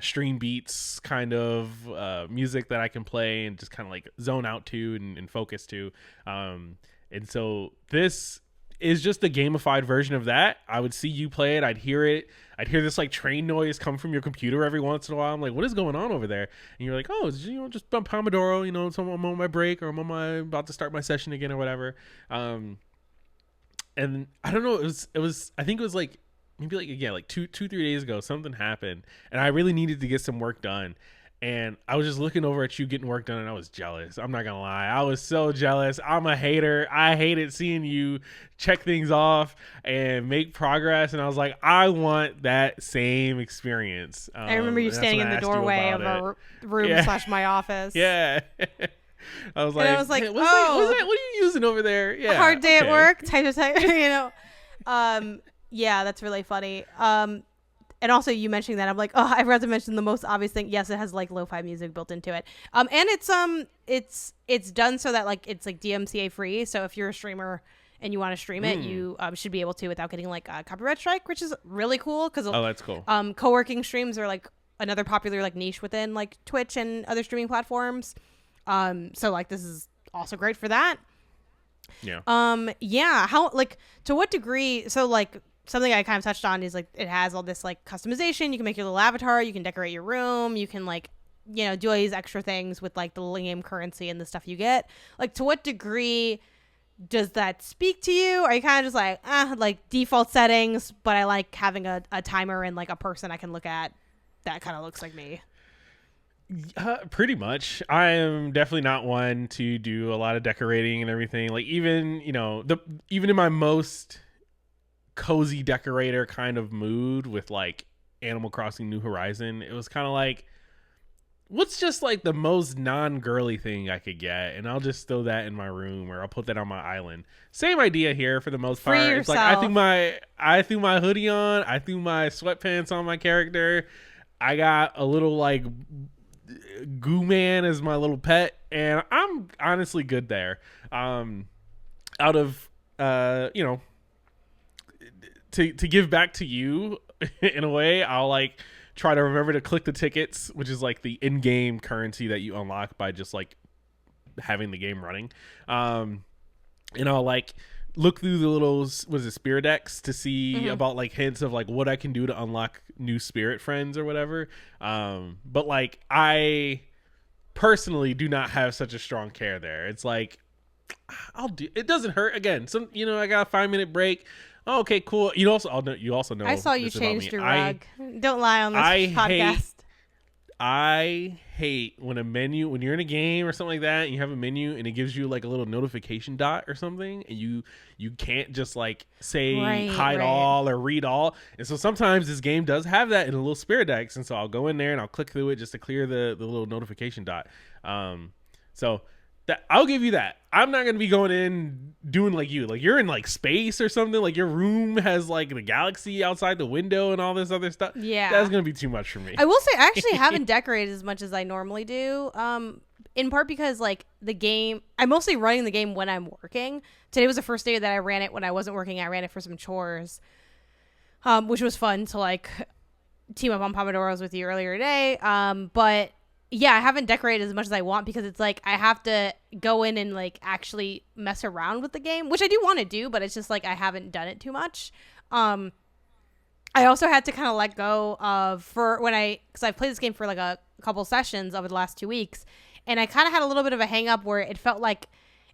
stream beats kind of music that I can play and just kind of like zone out to and focus to. And so this is just a gamified version of that. I would see you play it. I'd hear it. I'd hear this like train noise come from your computer every once in a while. I'm like, what is going on over there? And you're like, oh, it's, you know, just Pomodoro, you know, so I'm on my break, or I'm about to start my session again or whatever. And I don't know, it was, I think it was like, maybe like, again, like 2-3 days ago, something happened and I really needed to get some work done. And I was just looking over at you getting work done, and I was jealous. I'm not going to lie. I was so jealous. I'm a hater. I hated seeing you check things off and make progress. And I was like, I want that same experience. I remember you standing in the doorway of our room / my office. Yeah. I was like, hey, what are you using over there? Yeah. A hard day at work. Type, you know. Yeah, that's really funny. And also you mentioning that, I'm like, oh, I forgot to mention the most obvious thing. Yes, it has like lo-fi music built into it. And it's done so that like it's like DMCA free. So if you're a streamer and you want to stream it, you should be able to without getting like a copyright strike, which is really cool. Cause that's cool. Co-working streams are like another popular like niche within like Twitch and other streaming platforms. So like this is also great for that. Yeah. Yeah. How, like, to what degree? So like, something I kind of touched on is like it has all this like customization. You can make your little avatar, you can decorate your room, you can like, you know, do all these extra things with like the in-game currency and the stuff you get. Like, to what degree does that speak to you? Are you kind of just like default settings, but I like having a timer and like a person I can look at? that kind of looks like me. Pretty much. I am definitely not one to do a lot of decorating and everything. Like even, even in my most cozy decorator kind of mood with like Animal Crossing New Horizon, it was kind of like, what's just like the most non-girly thing I could get, and I'll just throw that in my room, or I'll put that on my island. Same idea here for the most part. Free It's like yourself. I threw my hoodie on, I threw my sweatpants on my character. I got a little like Goo Man as my little pet, and I'm honestly good there. Out of to give back to you in a way, I'll like try to remember to click the tickets, which is like the in-game currency that you unlock by just like having the game running. And I'll like look through the little spirit decks to see about like hints of like what I can do to unlock new spirit friends or whatever. But like I personally do not have such a strong care there. It's like it doesn't hurt. Again, I got a 5-minute break. Oh, okay, cool. You also know. I saw you changed your rug. Don't lie on this podcast. I hate when when you're in a game or something like that, and you have a menu and it gives you like a little notification dot or something, and you can't just like say hide all or read all. And so sometimes this game does have that in a little spirit decks, and so I'll go in there and I'll click through it just to clear the little notification dot. So that I'll give you that. I'm not gonna be going in doing like you. Like you're in like space or something. Like your room has like the galaxy outside the window and all this other stuff. Yeah, that's gonna be too much for me. I will say I actually haven't decorated as much as I normally do. In part because like the game, I'm mostly running the game when I'm working. Today was the first day that I ran it when I wasn't working. I ran it for some chores, which was fun to like team up on Pomodoros with you earlier today. But yeah, I haven't decorated as much as I want because it's like I have to go in and like actually mess around with the game, which I do want to do, but it's just like I haven't done it too much. I also had to kind of let go of because I've played this game for like a couple sessions over the last 2 weeks, and I kind of had a little bit of a hang up where it felt like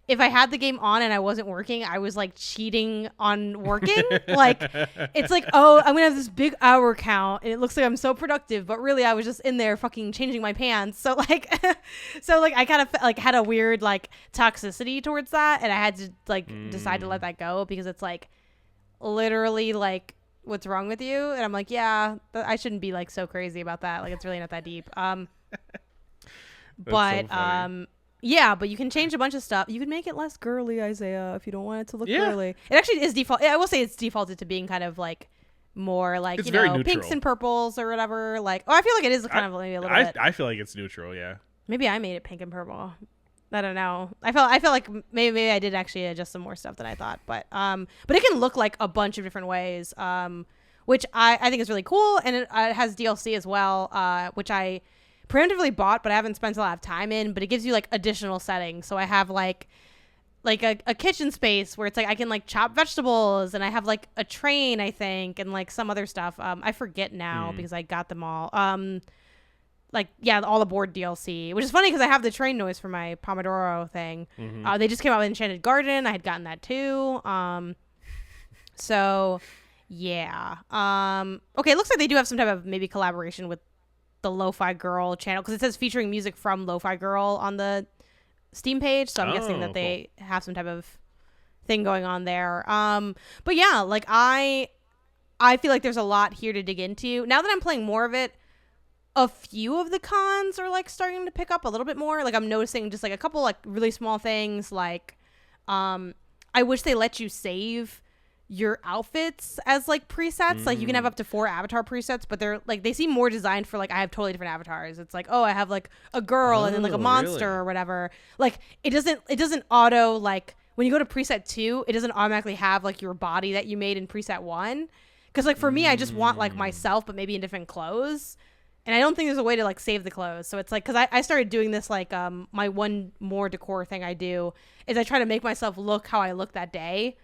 if I had the game on and I wasn't working, I was like cheating on working. Like it's like, oh, I'm gonna have this big hour count and it looks like I'm so productive, but really I was just in there fucking changing my pants. So like I kind of like had a weird like toxicity towards that, and I had to like decide to let that go because it's like literally like, what's wrong with you? And I'm like, yeah, I shouldn't be like so crazy about that. Like it's really not that deep. But so yeah, but you can change a bunch of stuff. You can make it less girly, Isaiah, if you don't want it to look girly. It actually is default. I will say it's defaulted to being kind of like more like, it's very neutral. Pinks and purples or whatever. Like, I feel like it is kind of maybe a little bit. I feel like it's neutral, yeah. Maybe I made it pink and feel I feel like maybe I did actually adjust some more stuff than I thought, but it can look like a bunch of different ways, which I think is really cool, and it has DLC as well, which I preemptively bought, but I haven't spent a lot of time in. But it gives you like additional settings, so I have like a kitchen space where it's like I can like chop vegetables, and I have like a train, I think, and like some other stuff. I forget now because I got them all. Like, yeah, all the board DLC, which is funny because I have the train noise for my Pomodoro thing. They just came out with Enchanted Garden. I had gotten that too. So yeah. Okay, it looks like they do have some type of maybe collaboration with the Lo-Fi Girl channel, because it says featuring music from Lo-Fi Girl on the Steam page, so I'm guessing that they have some type of thing going on there. But yeah, like I feel like there's a lot here to dig into. Now that I'm playing more of it, a few of the cons are like starting to pick up a little bit more. Like I'm noticing just like a couple like really small things, like I wish they let you save your outfits as like presets. Like you can have up to 4 avatar presets, but they're like, they seem more designed for like, I have totally different avatars. It's like, oh, I have like a girl and then like a monster or whatever. Like it doesn't auto, like when you go to preset 2, it doesn't automatically have like your body that you made in preset 1. Because like for me, I just want like myself, but maybe in different clothes. And I don't think there's a way to like save the clothes. So it's like, because I started doing this like my one more decor thing I do is I try to make myself look how I look that day.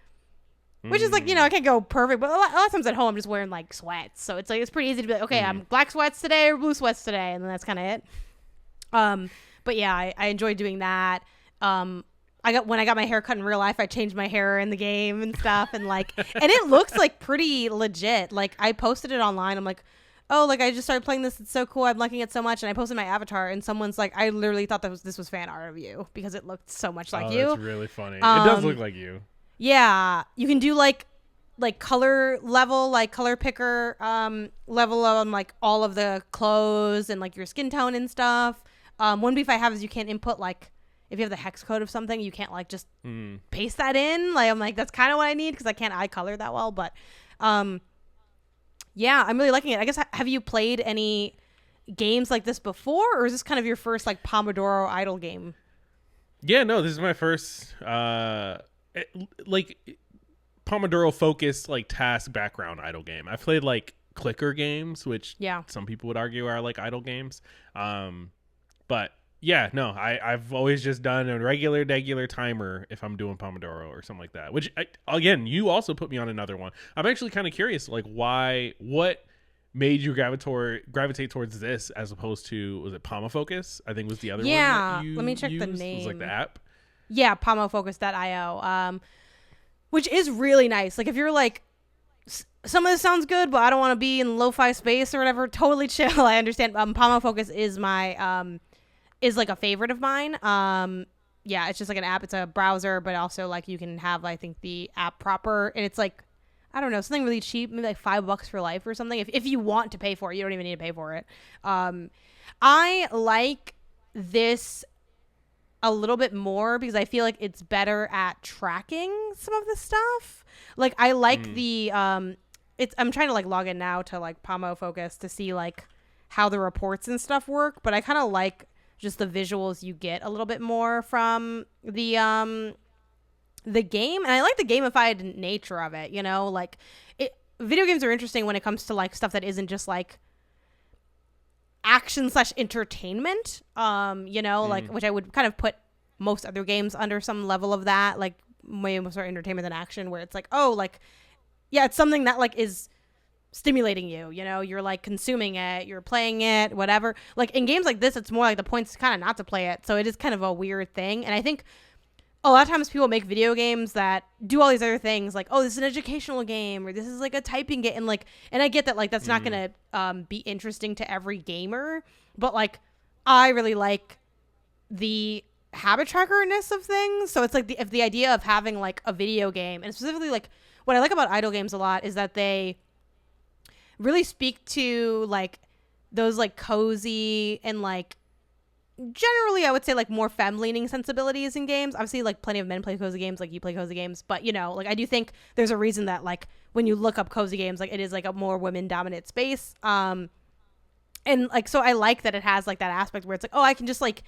Which is like, I can't go perfect, but a lot of times at home I'm just wearing like sweats. So it's like, it's pretty easy to be like, okay, I'm black sweats today or blue sweats today. And then that's kind of it. But yeah, I enjoy doing that. When I got my hair cut in real life, I changed my hair in the game and stuff. And like, and it looks like pretty legit. Like I posted it online. I'm like, oh, like I just started playing this. It's so cool. I'm liking it so much. And I posted my avatar and someone's like, I literally thought this was fan art of you because it looked so much like you. That's really funny. It does look like you. Yeah. You can do like color level, like color picker level on like all of the clothes and like your skin tone and stuff. One beef I have is you can't input like, if you have the hex code of something, you can't like just paste that in. Like I'm like, that's kind of what I need because I can't eye color that well. But yeah, I'm really liking it. I guess, have you played any games like this before, or is this kind of your first like Pomodoro idle game? Yeah, no, this is my first like Pomodoro focused like task background idle game. I've played like clicker games, which some people would argue are like idle games. But yeah, no, I've always just done a regular timer if I'm doing Pomodoro or something like that, which again, you also put me on another one. I'm actually kind of curious, like what made you gravitate towards this as opposed to, was it PomoFocus? I think was the other one that you let me check used. the name. It was like the app. Yeah, PomoFocus.io, which is really nice. Like if you're like, some of this sounds good, but I don't want to be in lo-fi space or whatever, totally chill. I understand. PomoFocus is my is like a favorite of mine. Yeah, it's just like an app. It's a browser, but also like you can have, I think, the app proper, and it's like, I don't know, something really cheap, maybe like $5 for life or something. If you want to pay for it, you don't even need to pay for it. I like this a little bit more because I feel like it's better at tracking some of the stuff. Like I like the I'm trying to like log in now to like PomoFocus to see like how the reports and stuff work, but I kind of like just the visuals you get a little bit more from the game, and I like the gamified nature of it, you know, like video games are interesting when it comes to like stuff that isn't just like action/entertainment, you know, like, which I would kind of put most other games under some level of that, like way more entertainment than action, where it's like, oh, like, yeah, it's something that like is stimulating you, you know, you're like consuming it, you're playing it, whatever. Like in games like this, it's more like the point's kind of not to play it, so it is kind of a weird thing. And I think a lot of times people make video games that do all these other things, like, oh, this is an educational game, or this is like a typing game, and like, and I get that like that's not gonna be interesting to every gamer, but like I really like the habit trackerness of things. So it's like if the idea of having like a video game, and specifically like what I like about idle games a lot is that they really speak to like those like cozy and like generally I would say like more femme-leaning sensibilities in games. Obviously like plenty of men play cozy games, like you play cozy games, but you know, like I do think there's a reason that like when you look up cozy games, like it is like a more women dominant space, and like so I like that it has like that aspect where it's like, oh, I can just like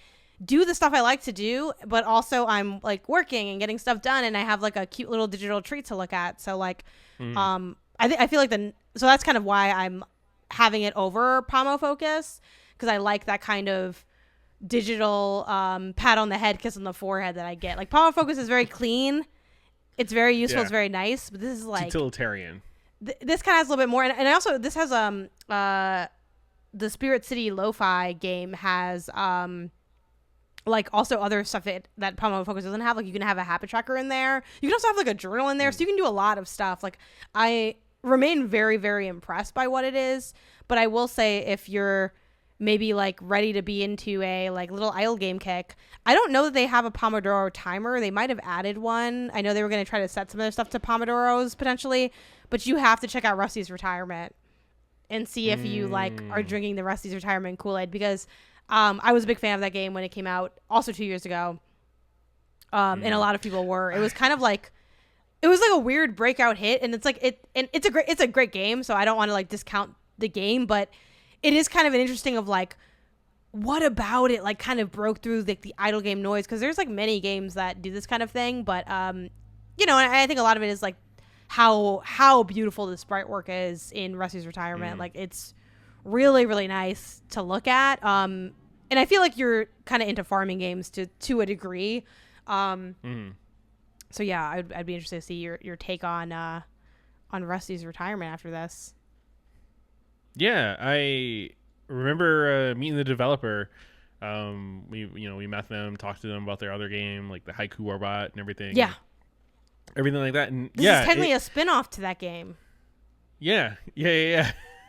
do the stuff I like to do, but also I'm like working and getting stuff done, and I have like a cute little digital treat to look at. So like I feel like so that's kind of why I'm having it over PomoFocus, because I like that kind of digital pat on the head, kiss on the forehead that I get. Like PomoFocus is very clean, it's very useful, it's very nice, but this is like utilitarian. This kind of has a little bit more, and I also, this has the Spirit City Lo-Fi game has like also other stuff that PomoFocus doesn't have. Like you can have a habit tracker in there, you can also have like a journal in there, so you can do a lot of stuff. Like I remain very, very impressed by what it is, but I will say if you're maybe like ready to be into a like little idle game kick, I don't know that they have a Pomodoro timer. They might have added one. I know they were going to try to set some of their stuff to Pomodoros potentially, but you have to check out Rusty's Retirement and see if you like are drinking the Rusty's Retirement Kool-Aid, because I was a big fan of that game when it came out also 2 years ago, and a lot of people were. It was kind of like, it was like a weird breakout hit, and it's like it's a great game, so I don't want to like discount the game, but it is kind of an interesting of like, what about it like kind of broke through the idle game noise, because there's like many games that do this kind of thing, but you know, and I think a lot of it is like how beautiful the sprite work is in Rusty's Retirement. Like it's really, really nice to look at, and I feel like you're kind of into farming games to a degree, so yeah, I'd be interested to see your take on Rusty's Retirement after this. Yeah, I remember meeting the developer. We met them, talked to them about their other game, like the Haiku Robot and everything. Yeah, everything like that. And this is technically a spin-off to that game. Yeah.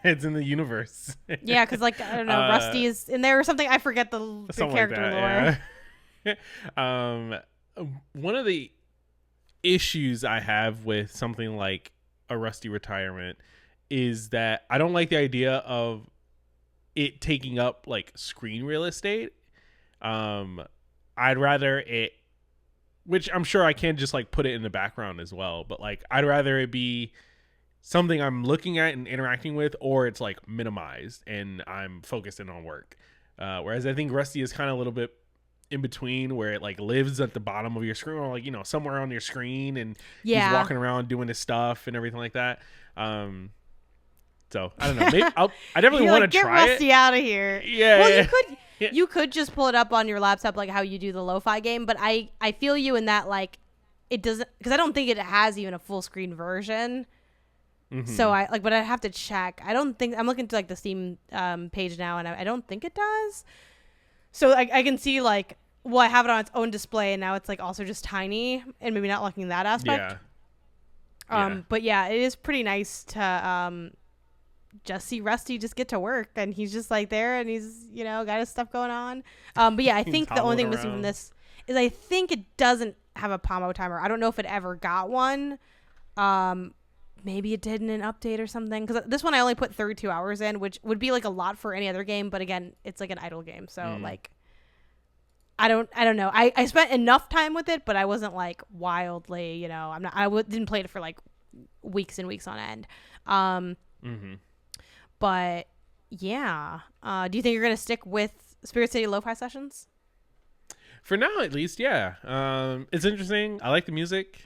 It's in the universe. Yeah, because like I don't know, Rusty is in there or something. I forget the character like lore. Yeah. One of the issues I have with something like a Rusty retirement is that I don't like the idea of it taking up like screen real estate. I'd rather it, which I'm sure I can just like put it in the background as well, but like I'd rather it be something I'm looking at and interacting with, or it's like minimized and I'm focused in on work. Whereas I think Rusty is kind of a little bit in between, where it like lives at the bottom of your screen, or like, you know, somewhere on your screen, and he's walking around doing his stuff and everything like that. So I don't know. Maybe I definitely want to try it. Get Rusty out of here. Yeah. Well, you could just pull it up on your laptop like how you do the Lo-Fi game, but I feel you in that like it doesn't, because I don't think it has even a full screen version. Mm-hmm. So but I'd have to check. I don't think, I'm looking to like the Steam page now, and I don't think it does. So I can see like, well, I have it on its own display, and now it's like also just tiny, and maybe not liking that aspect. Yeah. But yeah, it is pretty nice to just see Rusty just get to work, and he's just like there, and he's, you know, got his stuff going on. But yeah, I think the only thing missing from this is I think it doesn't have a Pommo timer. I don't know if it ever got one. Maybe it did in an update or something, because this one I only put 32 hours in, which would be like a lot for any other game, but again, it's like an idle game, so like I don't know. I spent enough time with it, but I wasn't like wildly, you know, didn't play it for like weeks and weeks on end. But yeah, do you think you're gonna stick with Spirit City Lo-Fi Sessions? For now, at least, yeah. It's interesting. I like the music,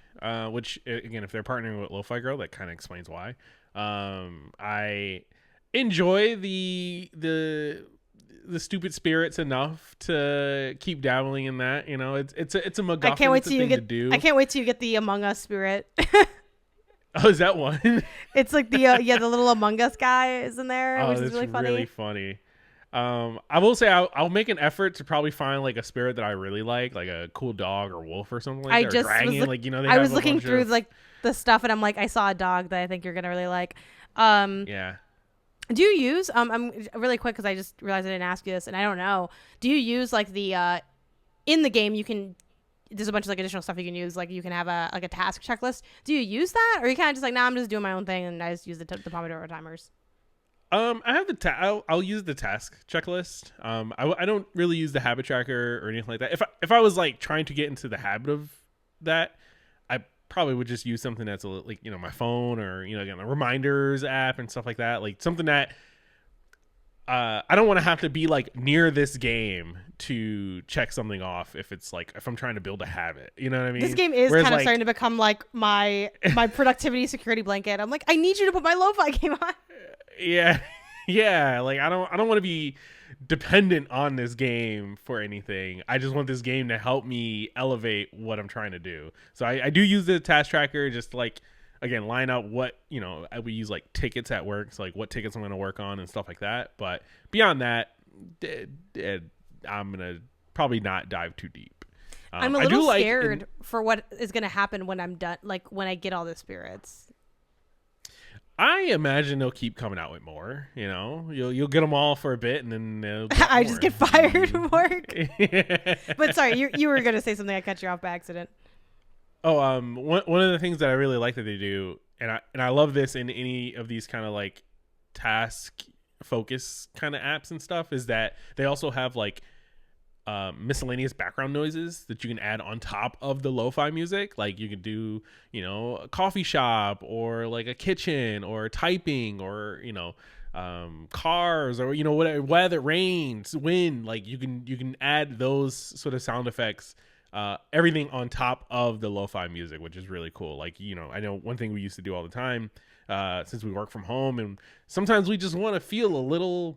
which, again, if they're partnering with Lo-Fi Girl, that kind of explains why. I enjoy the stupid spirits enough to keep dabbling in that. You know, it's a MacGuffin. I can't wait till you get the Among Us spirit. Oh, is that one? It's like the little Among Us guy is in there, which is really funny. Really funny. I will say I'll make an effort to probably find like a spirit that I really like a cool dog or wolf or something like that. Or dragon, I was looking through like the stuff, and I'm like, I saw a dog that I think you're gonna really like. Yeah. Do you use I'm really quick because I just realized I didn't ask you this, and I don't know. Do you use like the in the game there's a bunch of like additional stuff you can use, like you can have a task checklist. Do you use that, or you kind of just like, nah, I'm just doing my own thing, and I just use the Pomodoro timers? I have I'll use the task checklist. I don't really use the habit tracker or anything like that. If I was like trying to get into the habit of that, I probably would just use something that's like, you know, my phone, or, you know, again, a reminders app and stuff like that. Like something that I don't want to have to be like near this game to check something off if I'm trying to build a habit. You know what I mean? This game is kind of starting to become like my productivity security blanket. I'm like, I need you to put my Lo-Fi game on. Yeah. Like I don't want to be dependent on this game for anything. I just want this game to help me elevate what I'm trying to do. So I do use the task tracker, just like, again, line out what, you know, we use like tickets at work, so like what tickets I'm going to work on and stuff like that. But beyond that, I'm going to probably not dive too deep. I'm a little scared for what is going to happen when I'm done, like when I get all the spirits. I imagine they'll keep coming out with more. You know, you'll get them all for a bit, and then I just get fired from work. But sorry, you were gonna say something. I cut you off by accident. Oh, one of the things that I really like that they do, and I love this in any of these kind of like task focus kind of apps and stuff, is that they also have like miscellaneous background noises that you can add on top of the lo-fi music. Like you could do, you know, a coffee shop, or like a kitchen, or typing, or, you know, cars, or, you know, whatever, weather, rains, wind. Like you can add those sort of sound effects, everything on top of the lo-fi music, which is really cool. Like, you know, I know one thing we used to do all the time, since we work from home, and sometimes we just want to feel a little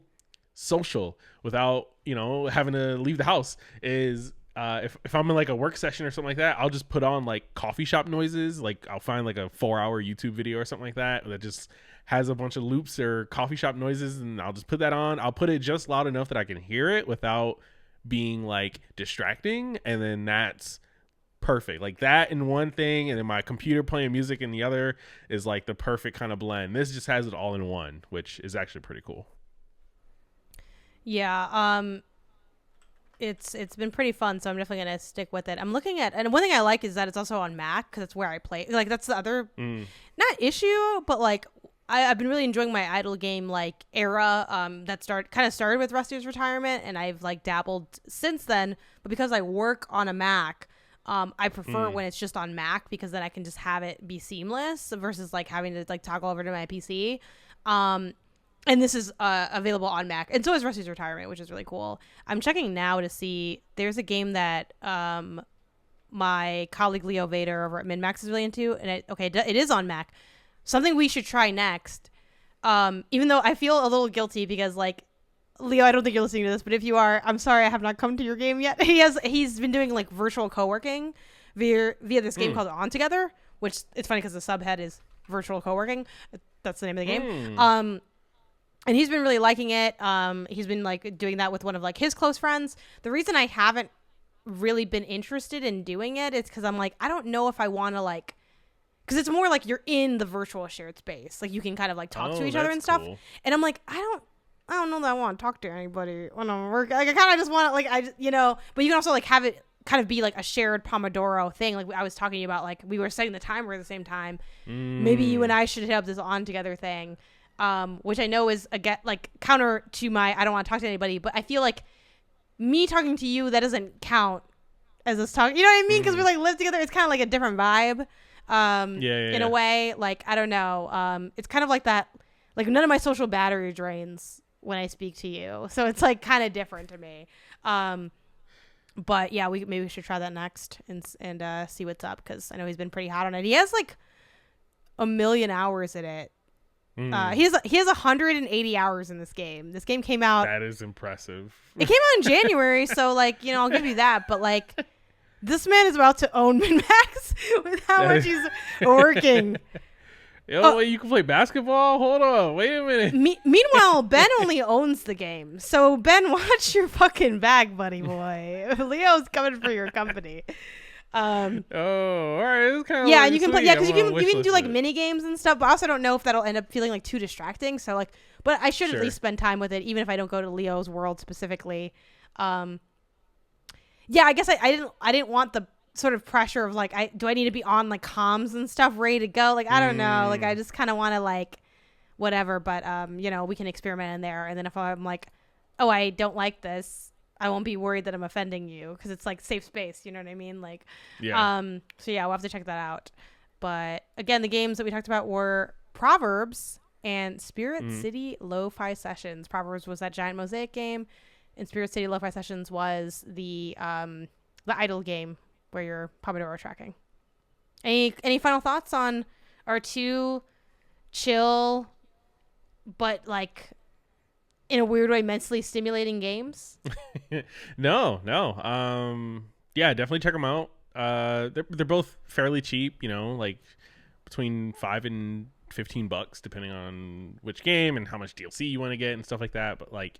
social without, you know, having to leave the house, is if I'm in like a work session or something like that, I'll just put on like coffee shop noises. Like I'll find like a 4-hour YouTube video or something like that just has a bunch of loops or coffee shop noises, and I'll just put that on. I'll put it just loud enough that I can hear it without being like distracting, and then that's perfect. Like that in one thing, and then my computer playing music in the other is like the perfect kind of blend. This just has it all in one, which is actually pretty cool. Yeah, it's been pretty fun, so I'm definitely gonna stick with it. I'm looking at, and one thing I like is that it's also on Mac because that's where I play. Like that's the other not issue, but like I've been really enjoying my idle game like era. That started with Rusty's retirement, and I've like dabbled since then. But because I work on a Mac, I prefer when it's just on Mac because then I can just have it be seamless versus like having to like toggle over to my PC. And this is available on Mac, and so is Rusty's Retirement, which is really cool. I'm checking now to see there's a game that my colleague Leo Vader over at MinMax is really into, and it is on Mac. Something we should try next. Even though I feel a little guilty because like Leo, I don't think you're listening to this, but if you are, I'm sorry I have not come to your game yet. He's been doing like virtual co-working via this game called On Together, which it's funny because the subhead is virtual co-working. That's the name of the game. And he's been really liking it. He's been like doing that with one of like his close friends. The reason I haven't really been interested in doing it is because I'm like, I don't know if I want to like, because it's more like you're in the virtual shared space. Like you can kind of like talk to each other and stuff. Cool. And I'm like, I don't know that I want to talk to anybody when I'm working. Like I kind of just want to like, but you can also like have it kind of be like a shared Pomodoro thing. Like I was talking about, like we were setting the timer at the same time. Maybe you and I should hit up this On Together thing. Which I know is counter to my I don't want to talk to anybody, but I feel like me talking to you, that doesn't count as us talking. You know what I mean? Because we like live together. It's kind of like a different vibe. In a way, like I don't know. It's kind of like that. Like none of my social battery drains when I speak to you, so it's like kind of different to me. But yeah, maybe we should try that next and see what's up because I know he's been pretty hot on it. He has like 1 million hours in it. He has 180 hours in this game. This game came out. That is impressive. It came out in January, so like I'll give you that. But like, this man is about to own MinMax with how much he's working. You can play basketball. Hold on, wait a minute. Meanwhile, Ben only owns the game. So Ben, watch your fucking back, buddy boy. Leo's coming for your company. All right. It's kind of and you can play. Yeah, because you can do like mini games and stuff. But I also don't know if that'll end up feeling like too distracting. So like, but I should at least spend time with it, even if I don't go to Leo's world specifically. I guess I didn't want the sort of pressure of like, do I need to be on like comms and stuff ready to go? Like I don't know. Like I just kind of want to like whatever. But we can experiment in there. And then if I'm like, oh, I don't like this, I won't be worried that I'm offending you because it's like safe space. You know what I mean? Like, so yeah, we'll have to check that out. But again, the games that we talked about were Proverbs and Spirit City Lofi Sessions. Proverbs was that giant mosaic game, and Spirit City Lofi Sessions was the idle game where you're Pomodoro tracking. Any final thoughts on our two chill, but like in a weird way mentally stimulating games? No. Yeah, definitely check them out. They're both fairly cheap, like between $5 and $15 depending on which game and how much DLC you want to get and stuff like that. But like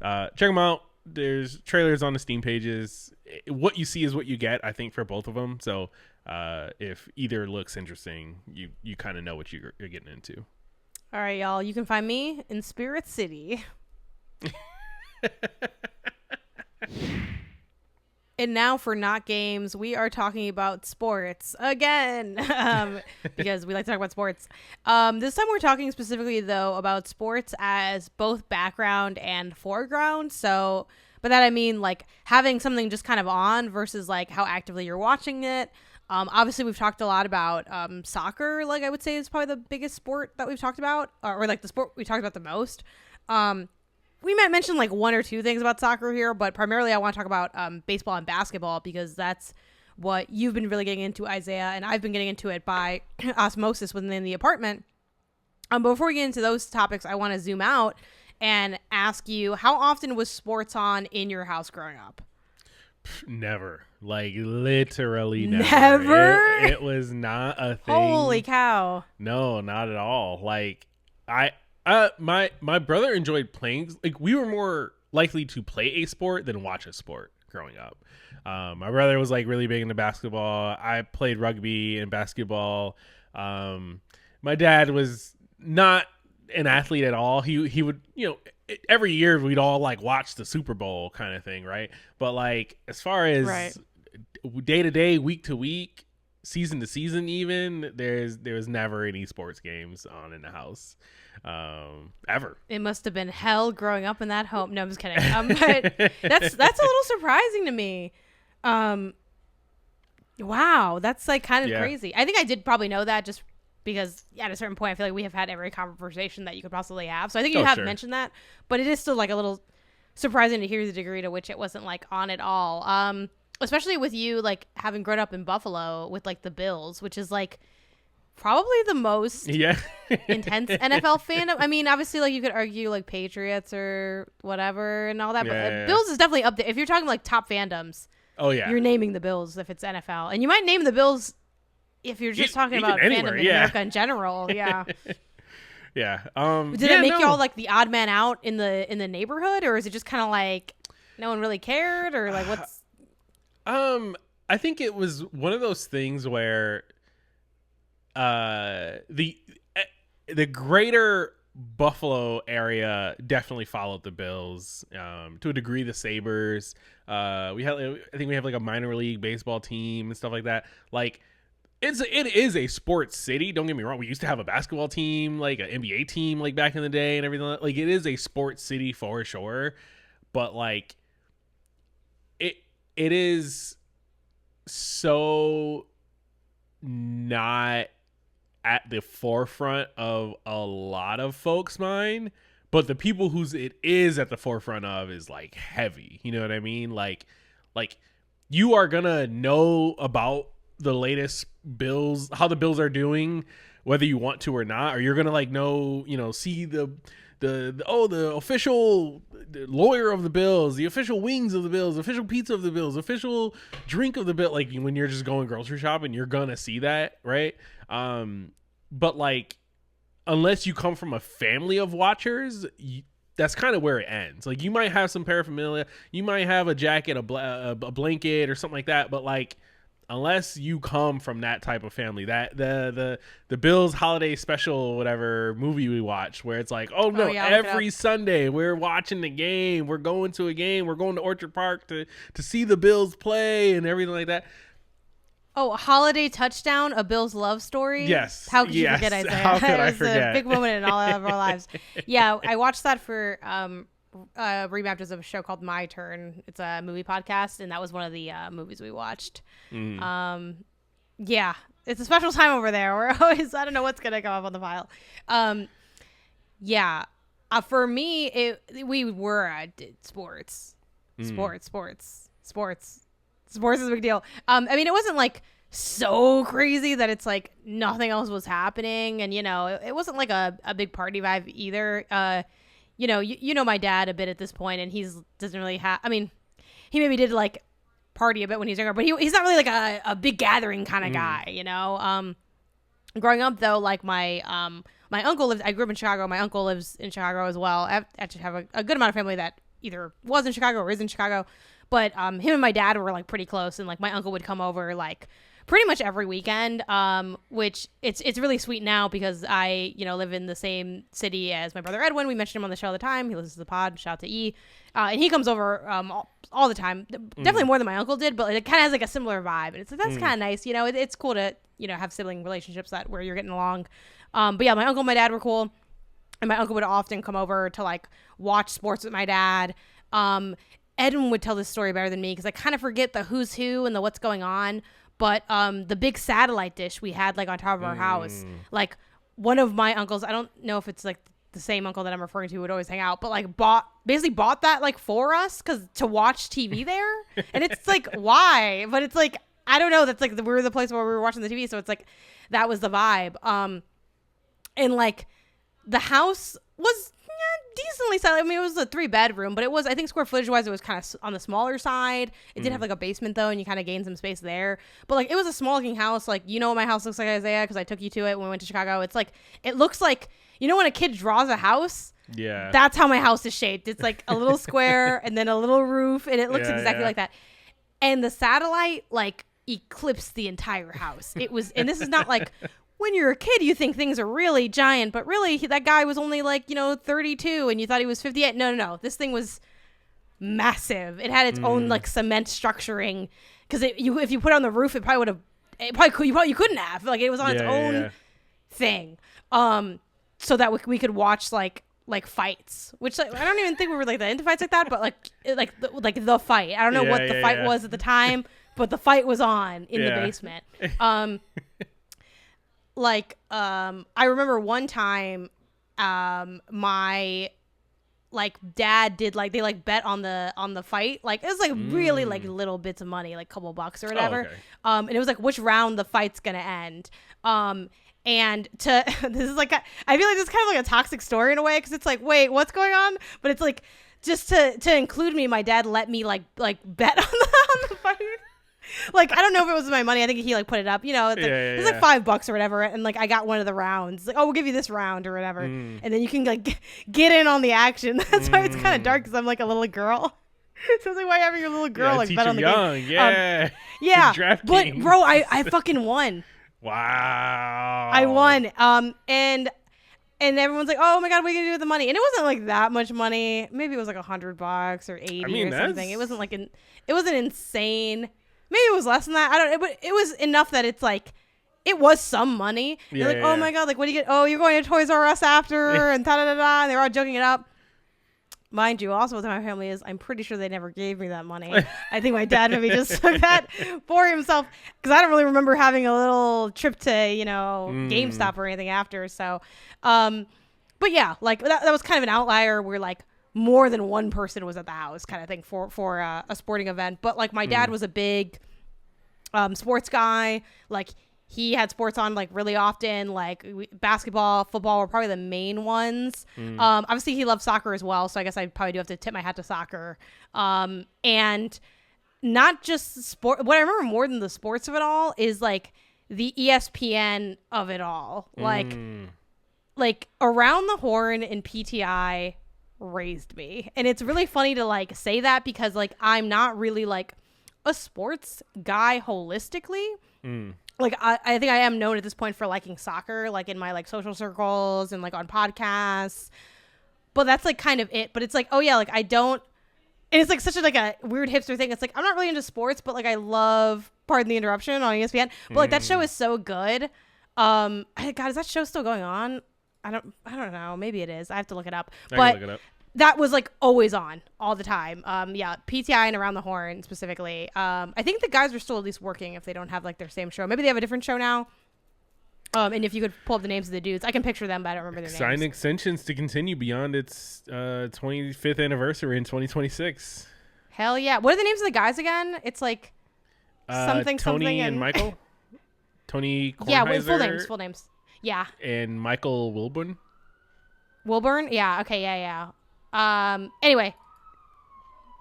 check them out. There's trailers on the Steam pages. What you see is what you get, I think, for both of them. So if either looks interesting, you kind of know what you're getting into. All right, y'all. You can find me in Spirit City. And now for Not Games, we are talking about sports again, because we like to talk about sports. This time we're talking specifically, though, about sports as both background and foreground. So, by that I mean like having something just kind of on versus like how actively you're watching it. Obviously, we've talked a lot about soccer. Like I would say is probably the biggest sport that we've talked about, or like the sport we talked about the most. We might mention like one or two things about soccer here, but primarily I want to talk about baseball and basketball because that's what you've been really getting into, Isaiah, and I've been getting into it by osmosis within the apartment. Before we get into those topics, I want to zoom out and ask you, how often was sports on in your house growing up? Never. Like literally never. Never? It was not a thing. Holy cow. No, not at all. Like my brother enjoyed playing. Like we were more likely to play a sport than watch a sport growing up. My brother was like really big into basketball. I played rugby and basketball. My dad was not an athlete at all. He would, every year we'd all like watch the Super Bowl kind of thing, right? But like as far as day to day, week to week, season to season, even there was never any sports games on in the house, ever. It must have been hell growing up in that home. No, I'm just kidding. But that's a little surprising to me. Wow, that's like kind of crazy. I think I did probably know that just because at a certain point I feel like we have had every conversation that you could possibly have. So I think you have mentioned that, but it is still like a little surprising to hear the degree to which it wasn't like on at all. Especially with you like having grown up in Buffalo with like the Bills, which is like probably the most intense NFL fandom. I mean, obviously like you could argue like Patriots or whatever and all that, but Bills is definitely up there. If you're talking like top fandoms, you're naming the Bills if it's NFL, and you might name the Bills if you're just talking about fandom in America in general. Yeah. Yeah. Did that make you all like the odd man out in the neighborhood, or is it just kind of like no one really cared, or like what's? I think it was one of those things where the greater Buffalo area definitely followed the Bills. To a degree, the Sabres. I think we have like a minor league baseball team and stuff like that. Like it is a sports city. Don't get me wrong. We used to have a basketball team, like an NBA team, like back in the day and everything. Like it is a sports city for sure. But like it is so not at the forefront of a lot of folks' mind, but the people whose it is at the forefront of is like heavy. You know what I mean? Like you are gonna know about the latest Bills, how the Bills are doing, whether you want to or not, or you're gonna like know, see the official lawyer of the Bills, the official wings of the Bills, official pizza of the Bills, official drink of the Bill. Like when you're just going grocery shopping, you're gonna see that, right? But like, unless you come from a family of watchers, that's kind of where it ends. Like you might have some paraphernalia, you might have a jacket, a blanket, or something like that, but like, unless you come from that type of family, that the Bills holiday special, whatever movie we watch, where it's like, every Sunday we're watching the game, we're going to a game, we're going to Orchard Park to see the Bills play and everything like that. Oh, a holiday touchdown, a Bills love story. Yes. How could you forget, Isaiah? How could I forget? It's a big moment in all of our lives. Yeah, I watched that for remapped of a show called My Turn. It's a movie podcast, and that was one of the movies we watched. Yeah, it's a special time over there. We're always, I don't know what's gonna come up on the file. For me, we were sports. Sports is a big deal. I mean, it wasn't like so crazy that it's like nothing else was happening, and it wasn't like a big party vibe either. You know my dad a bit at this point, and doesn't really have. I mean, he maybe did like party a bit when he was younger, but he's not really like a big gathering kind of guy. Growing up though, like my uncle lives. I grew up in Chicago. My uncle lives in Chicago as well. I actually have a good amount of family that either was in Chicago or is in Chicago. But him and my dad were like pretty close, and like my uncle would come over like pretty much every weekend, which it's really sweet now because I live in the same city as my brother Edwin. We mention him on the show all the time. He listens to the pod. Shout out to E. And he comes over all the time. Definitely more than my uncle did, but it kind of has like a similar vibe. And it's like, that's kind of nice. It's cool to have sibling relationships where you're getting along. But yeah, my uncle and my dad were cool, and my uncle would often come over to like watch sports with my dad. Edwin would tell this story better than me because I kind of forget the who's who and the what's going on. But the big satellite dish we had like on top of our house, like one of my uncles, I don't know if it's like the same uncle that I'm referring to would always hang out, but like bought that like for us to watch TV there. And it's like, why? But it's like, I don't know. That's like we were the place where we were watching the TV. So it's like, that was the vibe. And like the house was decently silent. I mean, it was a 3-bedroom, but it was, I think square footage wise, it was kind of on the smaller side. It did have like a basement though, and you kind of gained some space there. But like, it was a small looking house. Like, what my house looks like, Isaiah, because I took you to it when we went to Chicago. It's like, it looks like, when a kid draws a house? Yeah. That's how my house is shaped. It's like a little square and then a little roof, and it looks exactly like that. and the satellite like eclipsed the entire house. It was, and this is not like when you're a kid you think things are really giant, but really that guy was only like 32 and you thought he was 58. No, this thing was massive. It had its own like cement structuring, because if you put it on the roof, you couldn't have, like, it was on its own thing, so that we could watch like fights, which like, I don't even think we were like into fights like that, but like the fight, I don't know what the fight was at the time, but the fight was on in the basement. I remember one time my like dad did like, they like bet on the fight, like it was like really like little bits of money, like couple bucks or whatever. Okay. And it was like which round the fight's gonna end. And this is like I feel like this is kind of like a toxic story in a way, because it's like, wait, what's going on? But it's like, just to include me, my dad let me like bet on the fight. Like, I don't know if it was my money. I think he like put it up, it's like $5 or whatever. And like, I got one of the rounds, like, oh, we'll give you this round or whatever. And then you can like get in on the action. That's why it's kind of dark, because I'm like a little girl. So it's like, why having your little girl like bet on the game? Yeah. But bro, I fucking won. Wow. I won. And everyone's like, oh my God, what are you gonna do with the money? And it wasn't like that much money. Maybe it was like $100 or 80 or something. It wasn't like it wasn't insane. Maybe it was less than that. I don't know. But it was enough that it's like, it was some money. They're like, oh my God, like, what do you get? Oh, you're going to Toys R Us after, and da-da-da-da. And they were all joking it up. Mind you, also with my family is, I'm pretty sure they never gave me that money. I think my dad maybe just took that for himself, because I don't really remember having a little trip to, GameStop or anything after. So, but yeah, like that was kind of an outlier where like more than one person was at the house kind of thing for a sporting event. But like my dad was a big sports guy. Like he had sports on like really often, like basketball, football were probably the main ones. Obviously he loved soccer as well, so I guess I probably do have to tip my hat to soccer. And not just sport. What I remember more than the sports of it all is like the ESPN of it all. Like Around the Horn and PTI raised me. And it's really funny to like say that, because like I'm not really like a sports guy holistically. Like I think I am known at this point for liking soccer, like in my like social circles and like on podcasts, but that's like kind of it. But it's like, oh yeah, like I don't, and it's like such a weird hipster thing. It's like, I'm not really into sports, but like I love Pardon the Interruption on ESPN. But like that show is so good. God, is that show still going on? I don't know. Maybe it is. I have to look it up. But look it up. That was like always on all the time. PTI and Around the Horn specifically. I think the guys are still at least working if they don't have like their same show. Maybe they have a different show now. And if you could pull up the names of the dudes, I can picture them, but I don't remember their names. Signed extensions to continue beyond its 25th anniversary in 2026. Hell yeah! What are the names of the guys again? It's like something Tony and Michael. Tony Kornheiser. Yeah, full names. Yeah. And Michael Wilburn. Wilburn? Yeah. Okay. Yeah. Anyway,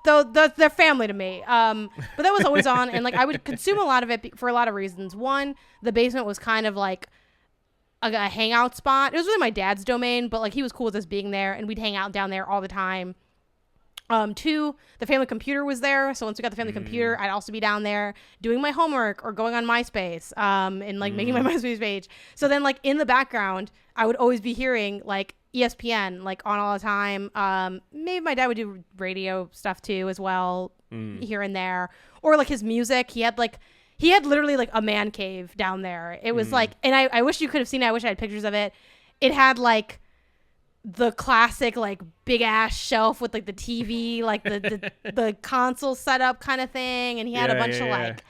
though they're family to me. But that was always on, and like I would consume a lot of it for a lot of reasons. One, the basement was kind of like a hangout spot. It was really my dad's domain, but like he was cool with us being there, and we'd hang out down there all the time. Two, the family computer was there, so once we got the family computer, I'd also be down there doing my homework or going on MySpace, and like making my MySpace page. So then like in the background, I would always be hearing like ESPN like on all the time. Maybe my dad would do radio stuff too as well, here and there, or like his music. He had literally like a man cave down there. It was like, and I wish you could have seen it. I wish I had pictures of it. It had like the classic like big ass shelf with like the TV, like the console setup kind of thing, and he had a bunch of like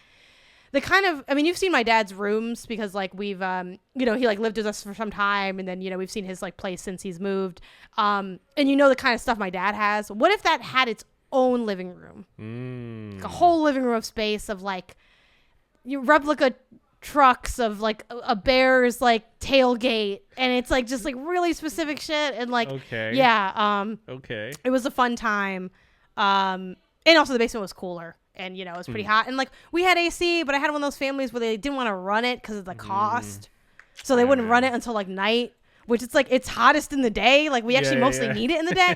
the kind of, I mean, you've seen my dad's rooms because like we've he like lived with us for some time, and then we've seen his like place since he's moved, and the kind of stuff my dad has. What if that had its own living room, like a whole living room of space of like replica trucks of like a Bears like tailgate, and it's like just like really specific shit, and like it was a fun time, and also the basement was cooler, and it was pretty hot, and like we had AC, but I had one of those families where they didn't want to run it because of the cost, so they wouldn't run it until like night, which it's like it's hottest in the day, like we actually mostly need it in the day.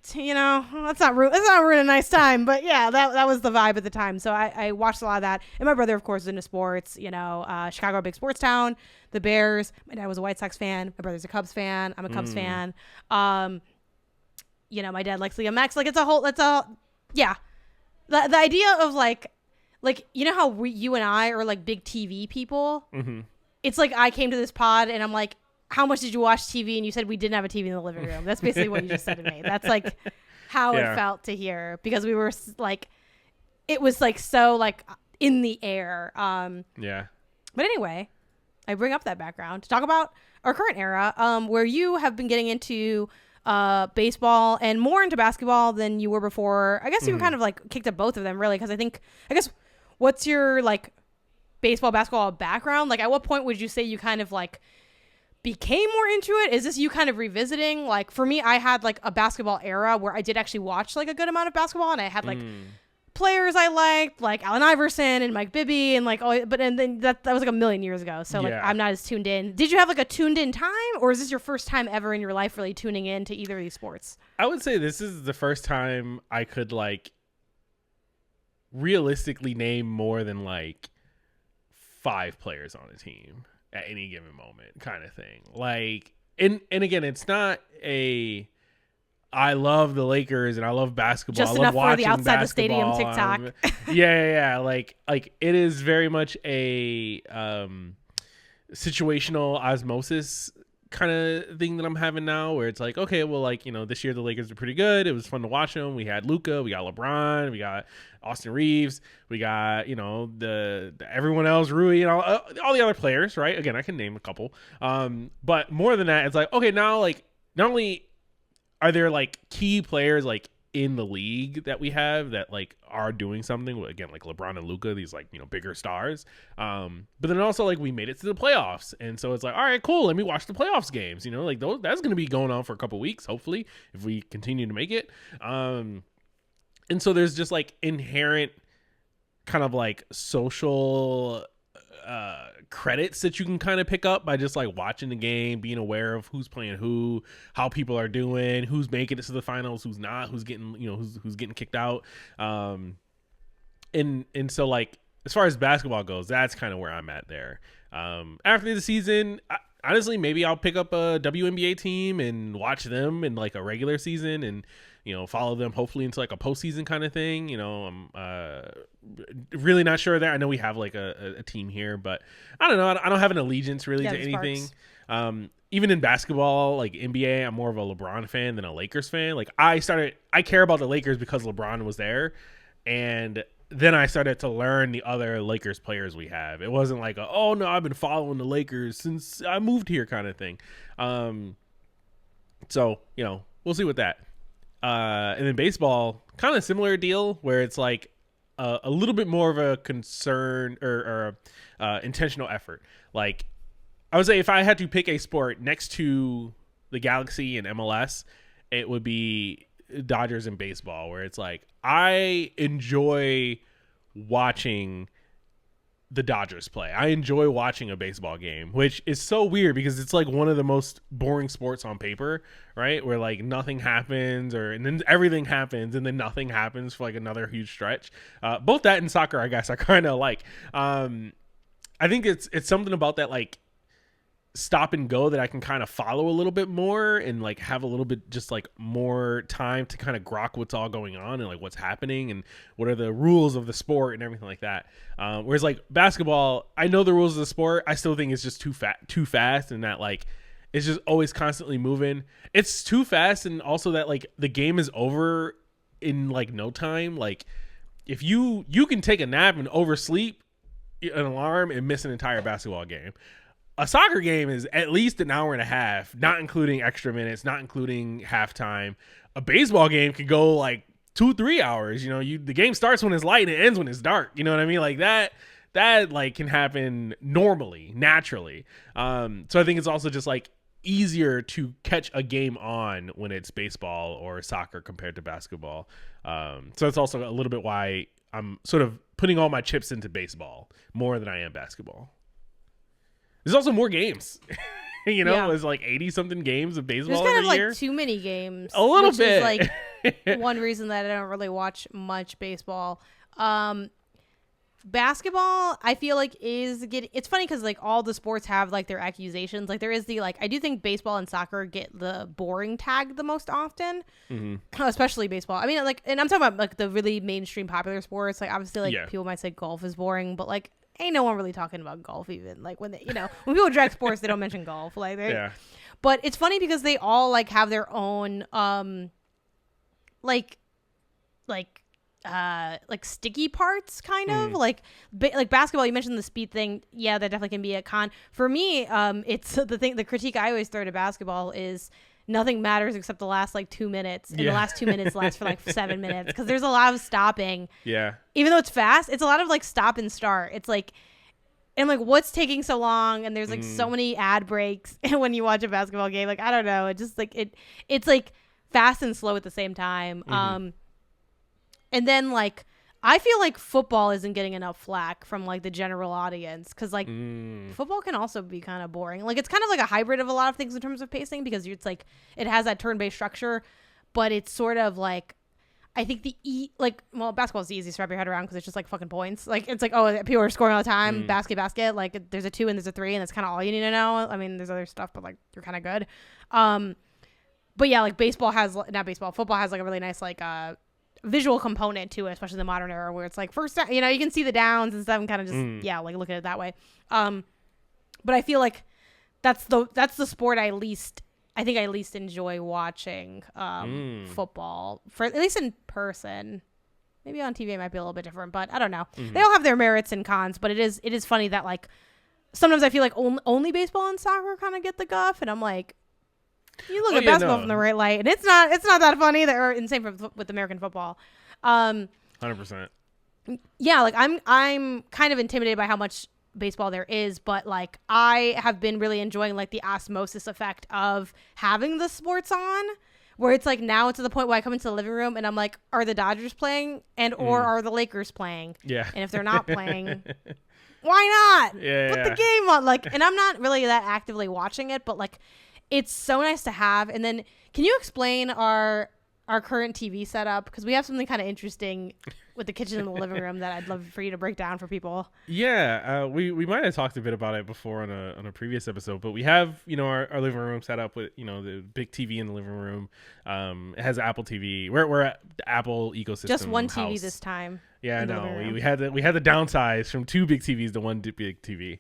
That's not ruin a nice time, but yeah, that was the vibe at the time. So I watched a lot of that. And my brother, of course, is into sports. Chicago, a big sports town. The Bears. My dad was a White Sox fan. My brother's a Cubs fan. I'm a Cubs fan. My dad likes Liga MX. Like yeah. The idea of like how you and I are like big TV people. Mm-hmm. It's like I came to this pod and I'm like, how much did you watch TV? And you said we didn't have a TV in the living room. That's basically what you just said to me. That's like how it felt to hear, because we were like, it was like so like in the air. Yeah. But anyway, I bring up that background to talk about our current era, where you have been getting into baseball and more into basketball than you were before. I guess you were kind of like kicked at both of them, really, because I guess what's your like baseball basketball background? Like, at what point would you say you kind of like became more into it? Is this you kind of revisiting? Like, for me, I had like a basketball era where I did actually watch like a good amount of basketball, and I had like players I liked, like Allen Iverson and Mike Bibby, and like and then that was like a million years ago, so like I'm not as tuned in. Did you have like a tuned in time, or is this your first time ever in your life really tuning in to either of these sports? I would say this is the first time I could like realistically name more than like 5 players on a team at any given moment kind of thing. Like, and again, it's not I love the Lakers and I love basketball. Just I love enough for the watching outside the basketball. stadium TikTok. Yeah. Like it is very much a situational osmosis kind of thing that I'm having now, where it's like, okay, well, like, this year the Lakers are pretty good. It was fun to watch them. We had Luka, we got LeBron, we got Austin Reeves, we got the everyone else, Rui, and all the other players, right? Again, I can name a couple, but more than that, it's like, okay, now, like, not only are there like key players like in the league that we have that like are doing something, again, like LeBron and Luka, these like bigger stars, but then also like we made it to the playoffs, and so it's like, all right, cool, let me watch the playoffs games, like that's going to be going on for a couple weeks, hopefully, if we continue to make it, and so there's just like inherent kind of like social credits that you can kind of pick up by just like watching the game, being aware of who's playing who, how people are doing, who's making it to the finals, who's not, who's getting who's getting kicked out, and so like as far as basketball goes, that's kind of where I'm at there. After the season, honestly, maybe I'll pick up a WNBA team and watch them in like a regular season, and follow them hopefully into like a postseason kind of thing. I'm really not sure there. I know we have like a team here, but I don't know. I don't have an allegiance really to anything. Even in basketball, like NBA, I'm more of a LeBron fan than a Lakers fan. Like I care about the Lakers because LeBron was there, and then I started to learn the other Lakers players we have. It wasn't like oh no, I've been following the Lakers since I moved here kind of thing. So we'll see with that. And then baseball, kind of similar deal, where it's like a little bit more of a concern or intentional effort. Like I would say, if I had to pick a sport next to the Galaxy and MLS, it would be Dodgers and baseball, where it's like I enjoy watching the Dodgers play. I enjoy watching a baseball game, which is so weird because it's like one of the most boring sports on paper, right? Where like nothing happens, and then everything happens, and then nothing happens for like another huge stretch. Both that and soccer, I guess, are kind of like. I think it's something about that like stop and go that I can kind of follow a little bit more, and like have a little bit just like more time to kind of grok what's all going on and like what's happening and what are the rules of the sport and everything like that. Whereas like basketball, I know the rules of the sport. I still think it's just too fast, and that like it's just always constantly moving. It's too fast, and also that like the game is over in like no time. Like if you can take a nap and oversleep an alarm and miss an entire basketball game. A soccer game is at least an hour and a half, not including extra minutes, not including halftime. A baseball game could go like 2-3 hours. The game starts when it's light and it ends when it's dark. You know what I mean? Like that like can happen normally, naturally. So I think it's also just like easier to catch a game on when it's baseball or soccer compared to basketball. So it's also a little bit why I'm sort of putting all my chips into baseball more than I am basketball. There's also more games. You know, Yeah. it was like 80 something games of baseball There's kind every of year. like too many games. A little which bit. is like one reason that I don't really watch much baseball. Basketball, I feel like is getting. It's funny because like all the sports have like their accusations. Like there is the like I do think baseball and soccer get the boring tag the most often, especially baseball. I mean, like, and I'm talking about like the really mainstream popular sports. Like obviously, like people might say golf is boring, but like ain't no one really talking about golf even. Like when they, you know, when people drag sports, they don't mention golf. Like Yeah. But it's funny because they all like have their own like sticky parts kind of like basketball. You mentioned the speed thing. Yeah, that definitely can be a con for me. It's the critique I always throw to basketball is nothing matters except the last like 2 minutes, and the last 2 minutes last for like 7 minutes because there's a lot of stopping. Yeah, even though it's fast, it's a lot of like stop and start. It's like, and I'm like, what's taking so long? And there's like so many ad breaks when you watch a basketball game. Like I don't know, it just like it's like fast and slow at the same time. And then, like, I feel like football isn't getting enough flack from, like, the general audience. Because, like, football can also be kind of boring. Like, it's kind of like a hybrid of a lot of things in terms of pacing. Because it's, like, it has that turn-based structure. But it's sort of, like, I think basketball is the easiest to wrap your head around. Because it's just, like, fucking points. Like, it's like, oh, people are scoring all the time. Basket. Like, there's a 2 and there's a 3. And that's kind of all you need to know. I mean, there's other stuff. But, like, you're kind of good. But, yeah, like, football has, like, a really nice, like, visual component to it, especially the modern era where it's like first down, you know, you can see the downs and stuff and kind of just like look at it that way. But I feel like that's the sport I least enjoy watching football, for at least in person. Maybe on TV it might be a little bit different, but I don't know. They all have their merits and cons, but it is funny that like sometimes I feel like only baseball and soccer kind of get the guff, and I'm like, you look at basketball from the right light, and it's not that funny. And same with American football. 100%. Yeah, like I'm kind of intimidated by how much baseball there is, but like I have been really enjoying like the osmosis effect of having the sports on, where it's like now it's to the point where I come into the living room and I'm like, are the Dodgers playing or are the Lakers playing? Yeah. And if they're not playing, why not? Yeah. Put the game on. Like, and I'm not really that actively watching it, but like, it's so nice to have. And then can you explain our current TV setup? Because we have something kind of interesting with the kitchen and the living room that I'd love for you to break down for people. Yeah, we might have talked a bit about it before on a previous episode, but we have, you know, our living room set up with, you know, the big TV in the living room. It has Apple TV. We're at the Apple ecosystem. Just one house. TV this time. Yeah, no, we had to downsize from 2 big TVs to 1 big TV.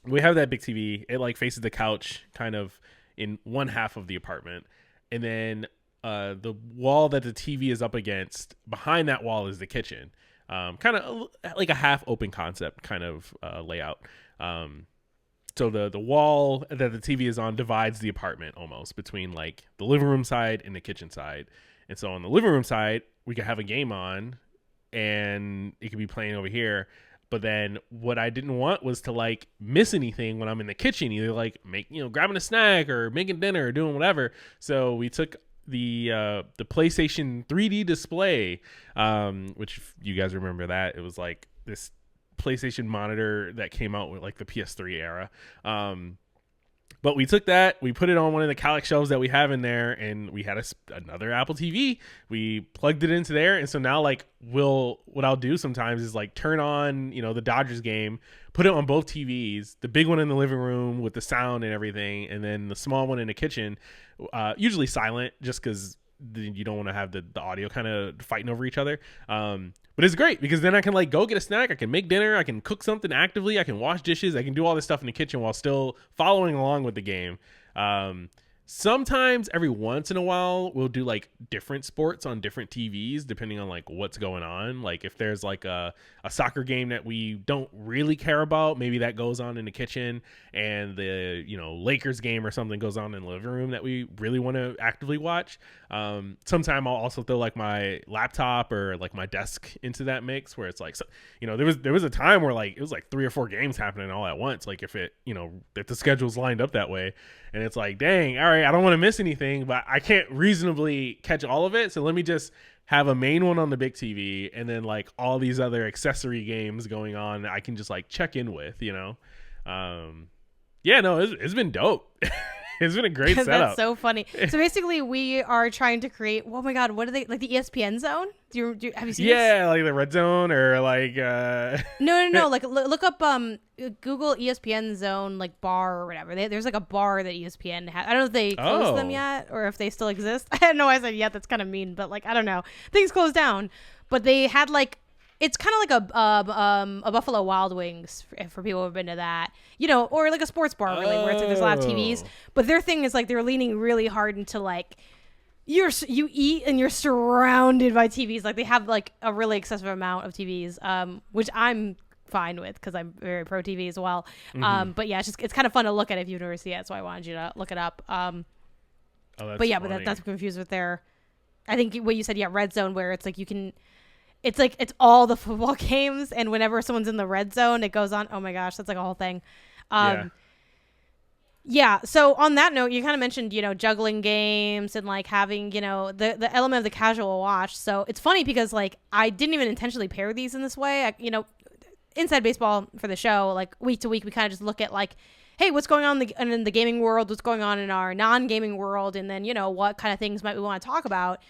We have that big TV. It like faces the couch kind of in one half of the apartment. And then the wall that the TV is up against, behind that wall is the kitchen. Kind of like a half open concept kind of layout. So the wall that the TV is on divides the apartment almost between like the living room side and the kitchen side. And so on the living room side, we could have a game on and it could be playing over here. But then what I didn't want was to like miss anything when I'm in the kitchen, either like grabbing a snack or making dinner or doing whatever. So we took the PlayStation 3D display, which if you guys remember that, it was like this PlayStation monitor that came out with like the PS3 era. But we took that, we put it on one of the Kallax shelves that we have in there, and we had another Apple TV. We plugged it into there, and so now like what I'll do sometimes is like turn on, the Dodgers game, put it on both TVs, the big one in the living room with the sound and everything, and then the small one in the kitchen, usually silent, just because you don't want to have the audio kind of fighting over each other. But it's great because then I can like go get a snack, I can make dinner, I can cook something actively, I can wash dishes, I can do all this stuff in the kitchen while still following along with the game. Sometimes every once in a while we'll do like different sports on different TVs depending on like what's going on. Like if there's like a soccer game that we don't really care about, maybe that goes on in the kitchen, and the Lakers game or something goes on in the living room that we really want to actively watch. Sometime I'll also throw like my laptop or like my desk into that mix, where it's like, there was a time where like it was like 3 or 4 games happening all at once, like if the schedule's lined up that way, and it's like, dang, all right, I don't want to miss anything, but I can't reasonably catch all of it, so let me just have a main one on the big TV, and then like all these other accessory games going on that I can just like check in with, Yeah, no, it's been dope. It's been a great setup. That's so funny. So basically, we are trying to create. Oh my god, what are they like? The ESPN zone? Have you seen? Yeah, like the red zone or like. No. Like look up Google ESPN zone like bar or whatever. There's like a bar that ESPN has. I don't know if they closed them yet or if they still exist. I don't know why I said yet. That's kind of mean, but like I don't know. Things closed down, but they had like. It's kind of like a Buffalo Wild Wings for people who've been to that, or like a sports bar really, where it's like there's a lot of TVs. But their thing is like they're leaning really hard into like you eat and you're surrounded by TVs. Like they have like a really excessive amount of TVs, which I'm fine with because I'm very pro TV as well. Mm-hmm. But yeah, it's kind of fun to look at if you've never seen it. So I wanted you to look it up. But yeah, funny. But that's confused with their. I think what you said, yeah, red zone, where it's like you can. It's like it's all the football games, and whenever someone's in the red zone, it goes on. Oh my gosh, that's like a whole thing. Yeah. So on that note, you kind of mentioned juggling games and like having the element of the casual watch. So it's funny because like I didn't even intentionally pair these in this way. Inside baseball for the show, like week to week, we kind of just look at like, hey, what's going on in the gaming world? What's going on in our non-gaming world? And then what kind of things might we want to talk about?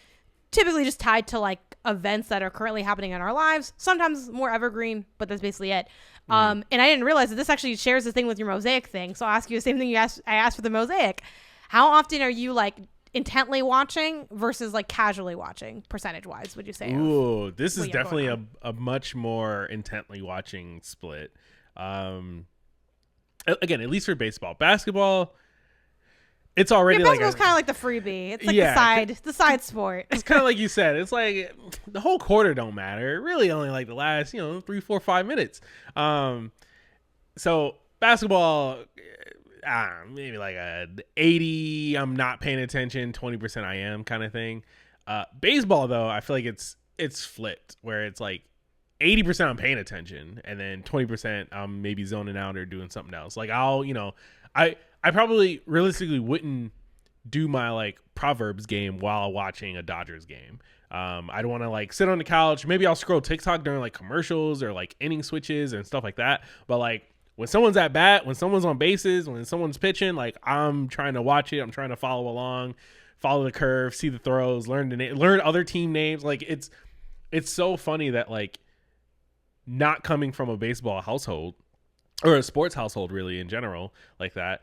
Typically just tied to like events that are currently happening in our lives, sometimes more evergreen, but that's basically it. And I didn't realize that this actually shares the thing with your mosaic thing. So I'll ask you the same thing I asked for the mosaic. How often are you like intently watching versus like casually watching, percentage wise, would you say? Ooh, this is definitely a much more intently watching split. Again, at least for baseball. Basketball, it's already like basketball's kind of like the freebie. It's like the side sport. It's kind of like you said. It's like the whole quarter don't matter. It really only like the last 3, 4, 5 minutes. So basketball, maybe like a 80. I'm not paying attention. 20% I am kind of thing. Baseball though, I feel like it's flipped where it's like 80% I'm paying attention and then 20% I'm maybe zoning out or doing something else. Like I probably realistically wouldn't do my like Proverbs game while watching a Dodgers game. I don't want to like sit on the couch. Maybe I'll scroll TikTok during like commercials or like inning switches and stuff like that. But like when someone's at bat, when someone's on bases, when someone's pitching, like I'm trying to watch it. I'm trying to follow along, follow the curve, see the throws, learn other team names. Like it's so funny that like not coming from a baseball household or a sports household really in general like that.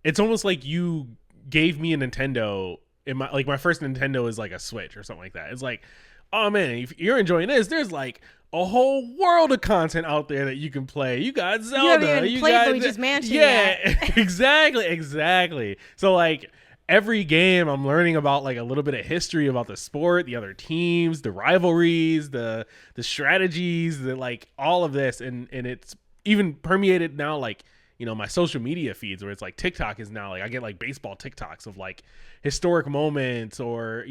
It's almost like you gave me a Nintendo in my first Nintendo is like a Switch or something like that. It's like, oh man, if you're enjoying this, there's like a whole world of content out there that you can play. You got Zelda. You haven't even played Luigi's Mansion yet. Exactly. So like every game I'm learning about like a little bit of history about the sport, the other teams, the rivalries, the strategies, like all of this. And it's even permeated now like, my social media feeds where it's like TikTok is now like I get like baseball TikToks of like historic moments or,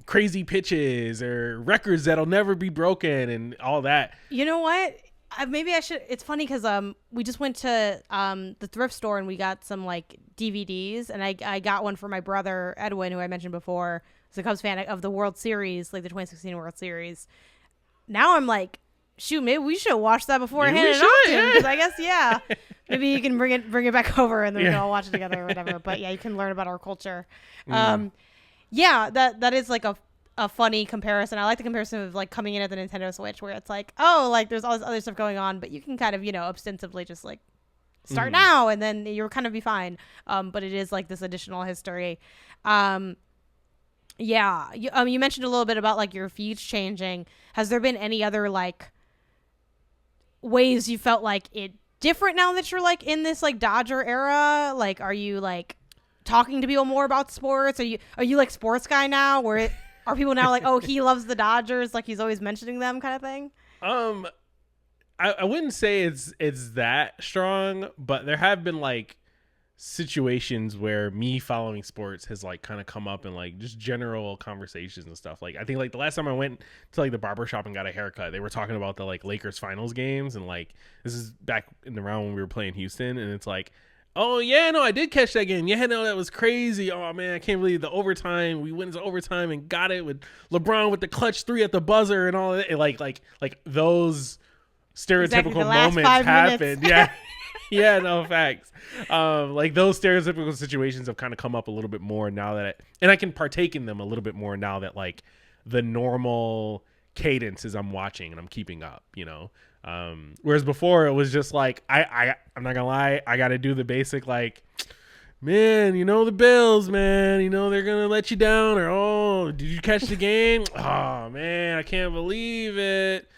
crazy pitches or records that'll never be broken and all that. You know what? Maybe I should. It's funny because we just went to the thrift store and we got some like DVDs and I got one for my brother Edwin, who I mentioned before, who's a Cubs fan of the World Series, like the 2016 World Series. Now I'm like, shoot, maybe we should watch that before I hand it off to him because I guess maybe you can bring it back over and then we can all watch it together or whatever. But yeah, you can learn about our culture. That is like a funny comparison. I like the comparison of like coming in at the Nintendo Switch where it's like, oh, like there's all this other stuff going on, but you can kind of, ostensibly just like start now and then you'll kind of be fine. But it is like this additional history. You mentioned a little bit about like your feeds changing. Has there been any other like ways you felt like it different now that you're like in this like Dodger era? Like, are you like talking to people more about sports? Are you like BlueSKy now where are people now like, oh, he loves the Dodgers, like he's always mentioning them kind of thing? I wouldn't say it's that strong, but there have been like situations where me following sports has like kind of come up in like just general conversations and stuff. Like I think like the last time I went to like the barber shop and got a haircut, they were talking about the like Lakers finals games and like this is back in the round when we were playing Houston and it's like, oh yeah, no, I did catch that game. Yeah, no, that was crazy. Oh man, I can't believe the overtime. We went into overtime and got it with LeBron with the clutch 3 at the buzzer and all that. Like those stereotypical the last moments 5 minutes. happened. Yeah. Yeah, no, facts. Like those stereotypical situations have kind of come up a little bit more now and I can partake in them a little bit more now that like the normal cadence is I'm watching and I'm keeping up, you know? Whereas before it was just like, I'm not gonna lie, I got to do the basic, like, man, you know, the Bills, man, you know, they're going to let you down, or, oh, did you catch the game? Oh man, I can't believe it.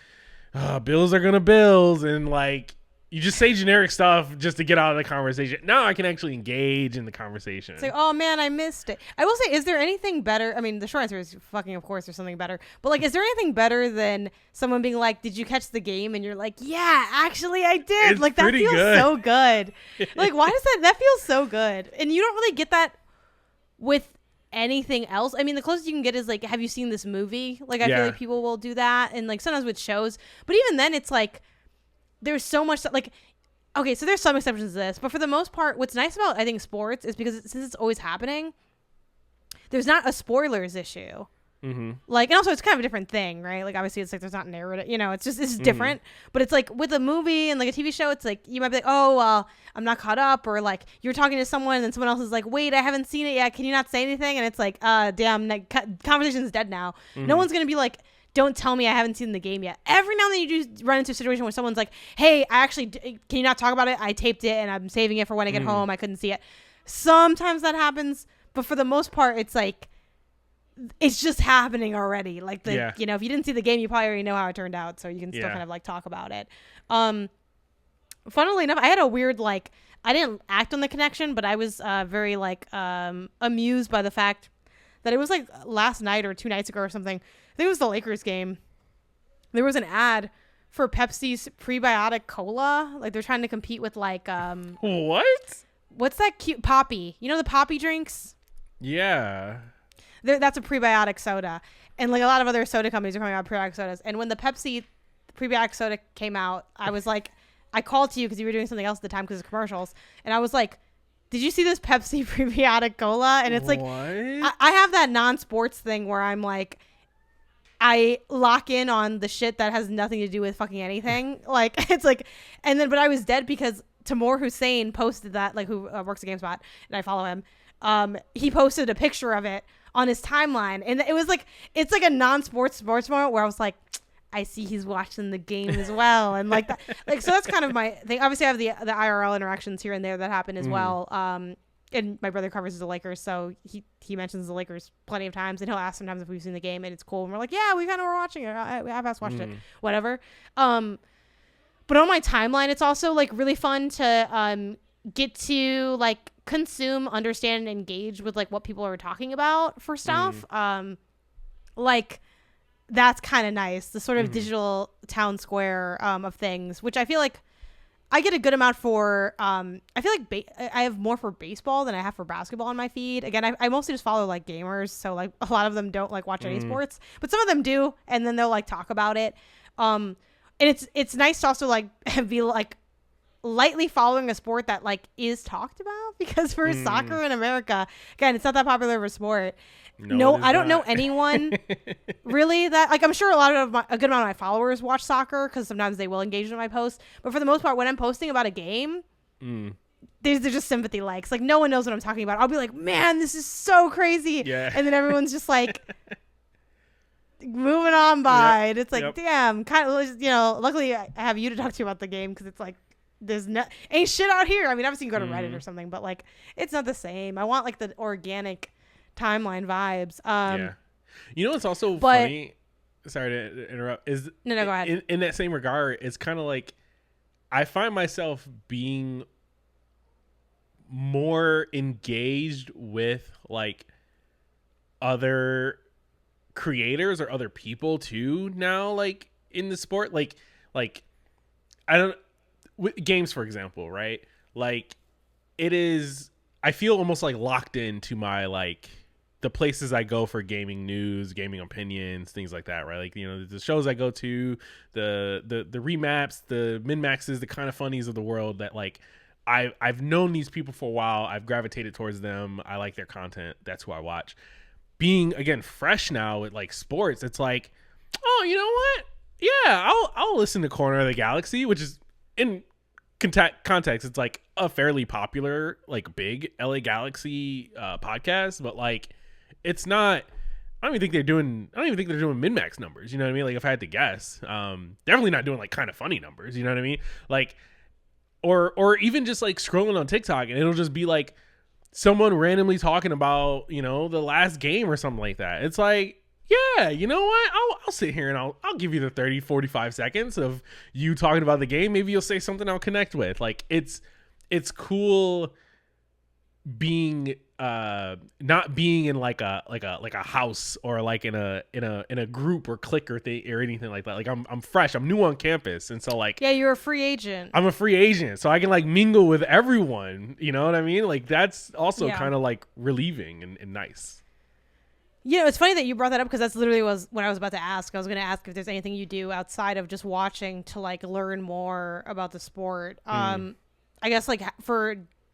Bills are going to Bills. And like, you just say generic stuff just to get out of the conversation. Now I can actually engage in the conversation. It's like, oh man, I missed it. I will say, is there anything better? I mean, the short answer is fucking, of course, there's something better. But like, is there anything better than someone being like, did you catch the game? And you're like, yeah, actually I did. It's like, that feels good. so good. Like, why does that feels so good? And you don't really get that with anything else. I mean, the closest you can get is like, have you seen this movie? Like, I feel like people will do that. And like, sometimes with shows. But even then, it's like, there's so much like, okay, so there's some exceptions to this, but for the most part, what's nice about, I think, sports is because since it's always happening, there's not a spoilers issue. Mm-hmm. Like, and also it's kind of a different thing, right? Like, obviously it's like there's not narrative, you know, it's different, but it's like with a movie and like a TV show, it's like you might be like, oh, well, I'm not caught up, or like you're talking to someone and then someone else is like, wait, I haven't seen it yet, can you not say anything? And it's like, damn, conversation's dead now. No one's gonna be like, don't tell me I haven't seen the game yet. Every now and then you do run into a situation where someone's like, hey, I actually, can you not talk about it? I taped it and I'm saving it for when I get home. I couldn't see it. Sometimes that happens, but for the most part, it's like, it's just happening already. Like, you know, if you didn't see the game, you probably already know how it turned out. So you can still kind of like talk about it. Funnily enough, I had a weird, like, I didn't act on the connection, but I was very like amused by the fact that it was like last night or 2 nights ago or something. I think it was the Lakers game. There was an ad for Pepsi's prebiotic cola. Like, they're trying to compete with like what? What's that cute Poppy? You know the Poppy drinks? Yeah. That's a prebiotic soda. And like a lot of other soda companies are coming out with prebiotic sodas. And when the Pepsi prebiotic soda came out, I was like, I called to you because you were doing something else at the time because of commercials. And I was like, did you see this Pepsi prebiotic cola? And it's like, I have that non-sports thing where I'm like, I lock in on the shit that has nothing to do with fucking anything. Like, it's like, and then, but I was dead because Timur Hussein posted that, like, who works at GameSpot, and I follow him. He posted a picture of it on his timeline, and it was like, it's like a non-sports moment where I was like, I see he's watching the game as well. And like that, like, so that's kind of my thing. Obviously I have the IRL interactions here and there that happen as well. And my brother covers the Lakers, so he mentions the Lakers plenty of times, and he'll ask sometimes if we've seen the game, and it's cool. And we're like, yeah, we kind of were watching it. I've watched it, whatever. But on my timeline, it's also like really fun to get to like consume, understand, and engage with like what people are talking about for stuff. Like, that's kind of nice. The sort of digital town square of things, which I feel like I get a good amount for. I feel like I have more for baseball than I have for basketball on my feed. Again, I mostly just follow like gamers, so like a lot of them don't like watch any sports, but some of them do, and then they'll like talk about it. And it's nice to also like be like lightly following a sport that like is talked about, because for soccer in America, again, it's not that popular of a sport. No, I don't know anyone really that, like, I'm sure a good amount of my followers watch soccer because sometimes they will engage in my posts. But for the most part, when I'm posting about a game, there's just sympathy likes. Like, no one knows what I'm talking about. I'll be like, man, this is so crazy. Yeah. And then everyone's just like moving on by. And it's like, damn, kind of, you know, luckily I have you to talk to about the game, because it's like, there's ain't shit out here. I mean, obviously you can go to Reddit or something, but like, it's not the same. I want like the organic timeline vibes. You know what's also funny, sorry to interrupt, is no go ahead. In that same regard, it's kind of like I find myself being more engaged with like other creators or other people too now, like in the sport, like I don't, with games for example, right? Like, it is, I feel almost like locked into my like the places I go for gaming news, gaming opinions, things like that, right? Like, you know, the shows I go to, the remaps, the min-maxes, the kind of funnies of the world that like I've known these people for a while. I've gravitated towards them. I like their content. That's who I watch. Being again fresh now with like sports, it's like, oh, you know what? Yeah, I'll listen to Corner of the Galaxy, which is in context, it's like a fairly popular, like big LA Galaxy podcast, but like it's not. I don't even think they're doing min-max numbers. You know what I mean? Like if I had to guess, definitely not doing like kind of funny numbers. You know what I mean? Like, or even just like scrolling on TikTok and it'll just be like someone randomly talking about, you know, the last game or something like that. It's like, yeah, you know what? I'll sit here and I'll give you the 30, 45 seconds of you talking about the game. Maybe you'll say something I'll connect with. Like it's cool being not being in like a house or like in a group or clique or thing or anything like that. Like I'm fresh, I'm new on campus, and so like, yeah, you're a free agent. I'm a free agent, so I can like mingle with everyone, you know what I mean? Like that's also kind of like relieving and nice. You know, it's funny that you brought that up because that's literally was what I was about to ask. I was going to ask if there's anything you do outside of just watching to like learn more about the sport. I guess like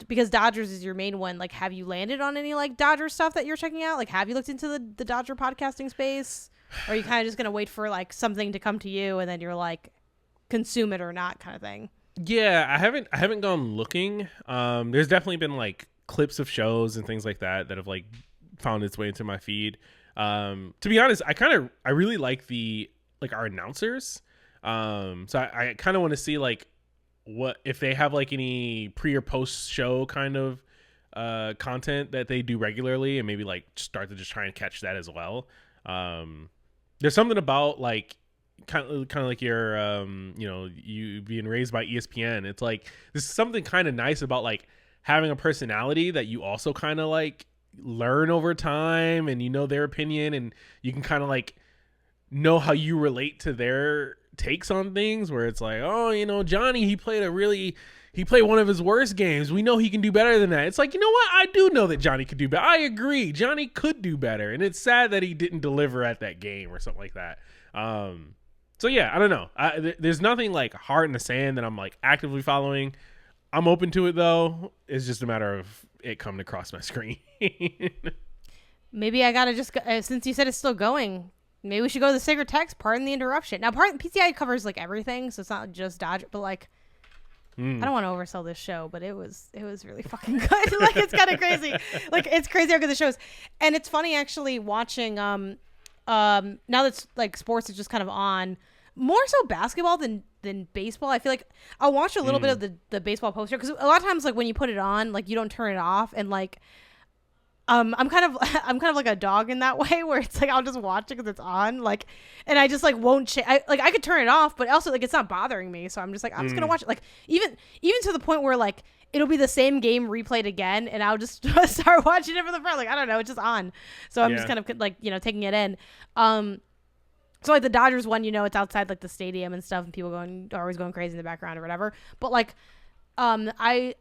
because Dodgers is your main one, like have you landed on any like Dodger stuff that you're checking out? Like have you looked into the Dodger podcasting space? Or are you kind of just going to wait for like something to come to you and then you're like consume it or not kind of thing? Yeah, I haven't gone looking. There's definitely been like clips of shows and things like that have like found its way into my feed. To be honest, I really like our announcers. So I kind of want to see like what if they have like any pre or post show kind of content that they do regularly, and maybe like start to just try and catch that as well. There's something about like kind of like your you know, you being raised by ESPN. It's like there's something kind of nice about like having a personality that you also kind of like learn over time, and you know their opinion, and you can kind of like know how you relate to their takes on things, where it's like, oh, you know, Johnny, he played one of his worst games. We know he can do better than that. It's like, you know what? I do know that Johnny could do better. I agree. Johnny could do better. And it's sad that he didn't deliver at that game or something like that. So yeah, I don't know. There's nothing like hard in the sand that I'm like actively following. I'm open to it though. It's just a matter of it coming across my screen. Maybe I gotta just since you said it's still going, maybe we should go to the Sacred Text. Pardon the interruption. Now, PTI covers like everything, so it's not just Dodger, but like I don't want to oversell this show, but it was really fucking good. Like it's kind of crazy. Like it's crazy how good the show is, and it's funny actually watching. Now that's like sports is just kind of on. More so basketball than baseball. I feel like I'll watch a little bit of the baseball poster because a lot of times like when you put it on, like you don't turn it off, and like I'm kind of like a dog in that way where it's like I'll just watch it because it's on, like, and I just like won't I could turn it off, but also like it's not bothering me, so I'm just like I'm just gonna watch it, like even to the point where like it'll be the same game replayed again, and I'll just start watching it from the front, like I don't know, it's just on, so I'm just kind of like, you know, taking it in. So like the Dodgers one, you know, it's outside like the stadium and stuff, and people are always going crazy in the background or whatever. But like, I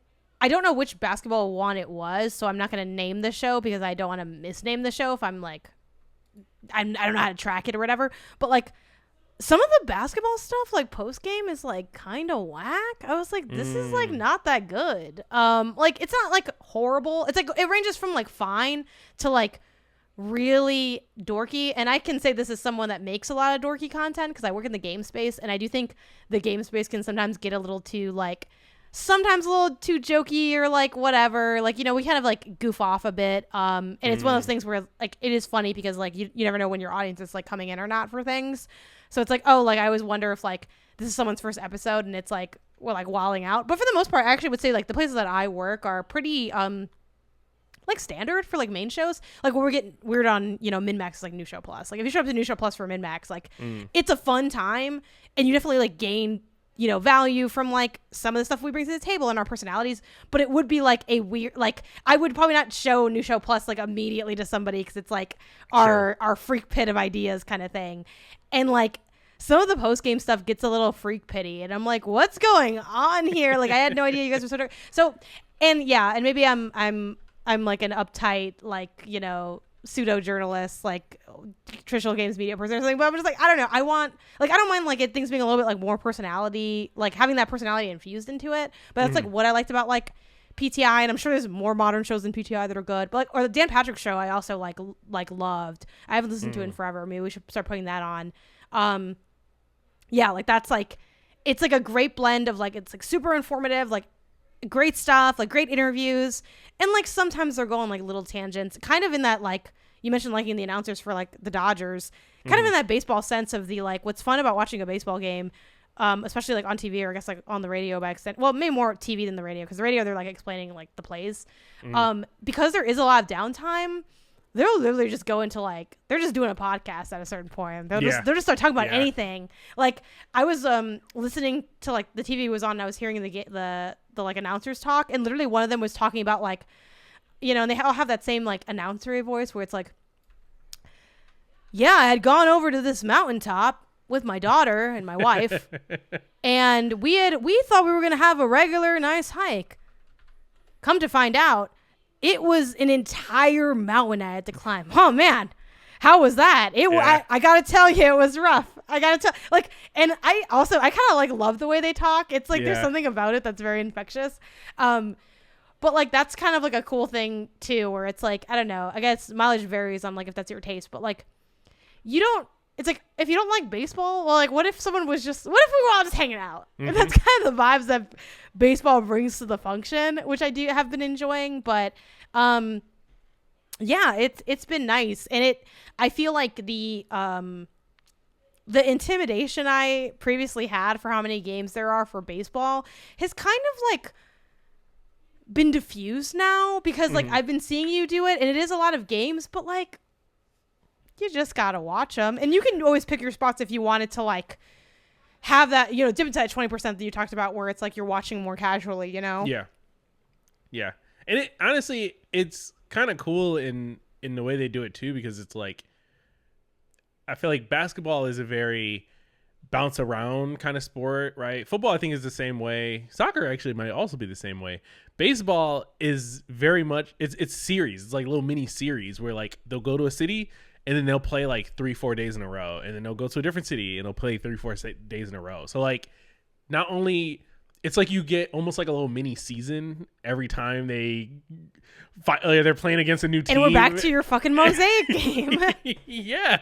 don't know which basketball one it was, so I'm not gonna name the show because I don't want to misname the show if I'm like, I don't know how to track it or whatever. But like, some of the basketball stuff like post game is like kind of whack. I was like, this is like not that good. Like it's not like horrible. It's like it ranges from like fine to like really dorky, and I can say this as someone that makes a lot of dorky content because I work in the game space, and I do think the game space can sometimes get a little too like sometimes a little too jokey or like whatever, like, you know, we kind of like goof off a bit, and it's one of those things where like it is funny because like you never know when your audience is like coming in or not for things, so it's like, oh, like I always wonder if like this is someone's first episode and it's like we're like wilding out, but for the most part I actually would say like the places that I work are pretty like standard for like main shows. Like when we're getting weird on, you know, min-max is like New Show Plus. Like if you show up to New Show Plus for min-max, like it's a fun time, and you definitely like gain, you know, value from like some of the stuff we bring to the table and our personalities. But it would be like a weird, like I would probably not show New Show Plus like immediately to somebody because it's like our freak pit of ideas kind of thing. And like some of the post game stuff gets a little freak pitty, and I'm like, what's going on here? Like I had no idea you guys were so and yeah, and maybe I'm like an uptight, like, you know, pseudo journalist, like traditional games media person or something, but I'm just like, I don't know. I don't mind like things being a little bit like more personality, like having that personality infused into it. But that's like what I liked about like PTI, and I'm sure there's more modern shows than PTI that are good. But like, or the Dan Patrick show, I also like loved. I haven't listened to it in forever. Maybe we should start putting that on. yeah, like that's like, it's like a great blend of like, it's like super informative, like great stuff, like great interviews. And like sometimes they're going like little tangents, kind of in that, like you mentioned liking the announcers for like the Dodgers, kind of in that baseball sense of the like, what's fun about watching a baseball game, especially like on TV or I guess like on the radio by extent. Well, maybe more TV than the radio, because the radio they're like explaining like the plays. Because there is a lot of downtime, they'll literally just go into like, they're just doing a podcast at a certain point. They'll just start talking about anything. Like I was listening to like the TV was on and I was hearing the like announcers talk, and literally one of them was talking about like, you know, and they all have that same like announcery voice where it's like, yeah, I had gone over to this mountaintop with my daughter and my wife and we thought we were going to have a regular nice hike. Come to find out, it was an entire mountain I had to climb. Oh man, how was that? I gotta tell you, it was rough. I gotta tell, like, and I kind of like love the way they talk. It's like there's something about it that's very infectious. But like that's kind of like a cool thing too, where it's like, I don't know, I guess mileage varies on like if that's your taste, but like it's like, if you don't like baseball, well, like what if we were all just hanging out? And that's kind of the vibes that baseball brings to the function, which I do have been enjoying. But yeah, it's been nice. And I feel like the intimidation I previously had for how many games there are for baseball has kind of like been diffused now, because like I've been seeing you do it and it is a lot of games, but like you just gotta watch them, and you can always pick your spots if you wanted to like have that, you know, dip into that 20% that you talked about where it's like you're watching more casually, you know? Yeah. And it honestly, it's kind of cool in the way they do it too, because it's like, I feel like basketball is a very bounce around kind of sport, right? Football I think is the same way. Soccer actually might also be the same way. Baseball is very much, it's series. It's like little mini series where like they'll go to a city and then they'll play like 3-4 days in a row, and then they'll go to a different city and they'll play 3-4 days in a row. So like, not only, it's like you get almost like a little mini season every time they fight, they're playing against a new team. And we're back to your fucking Mosaic game. Yeah.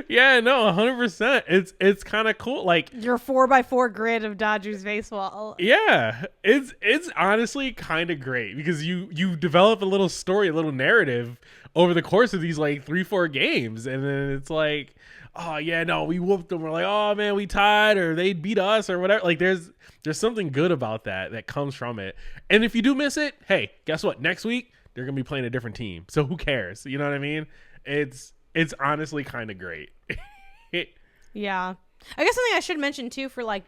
Yeah, no, 100%. It's kind of cool. Like your 4x4 grid of Dodgers baseball. Yeah, it's honestly kind of great, because you develop a little story, a little narrative over the course of these like 3-4 games, and then it's like, oh yeah, no, we whooped them. We're like, oh man, we tied, or they beat us, or whatever. Like there's something good about that comes from it. And if you do miss it, hey, guess what? Next week they're gonna be playing a different team, so who cares? You know what I mean? It's honestly kind of great. Yeah. I guess something I should mention too for like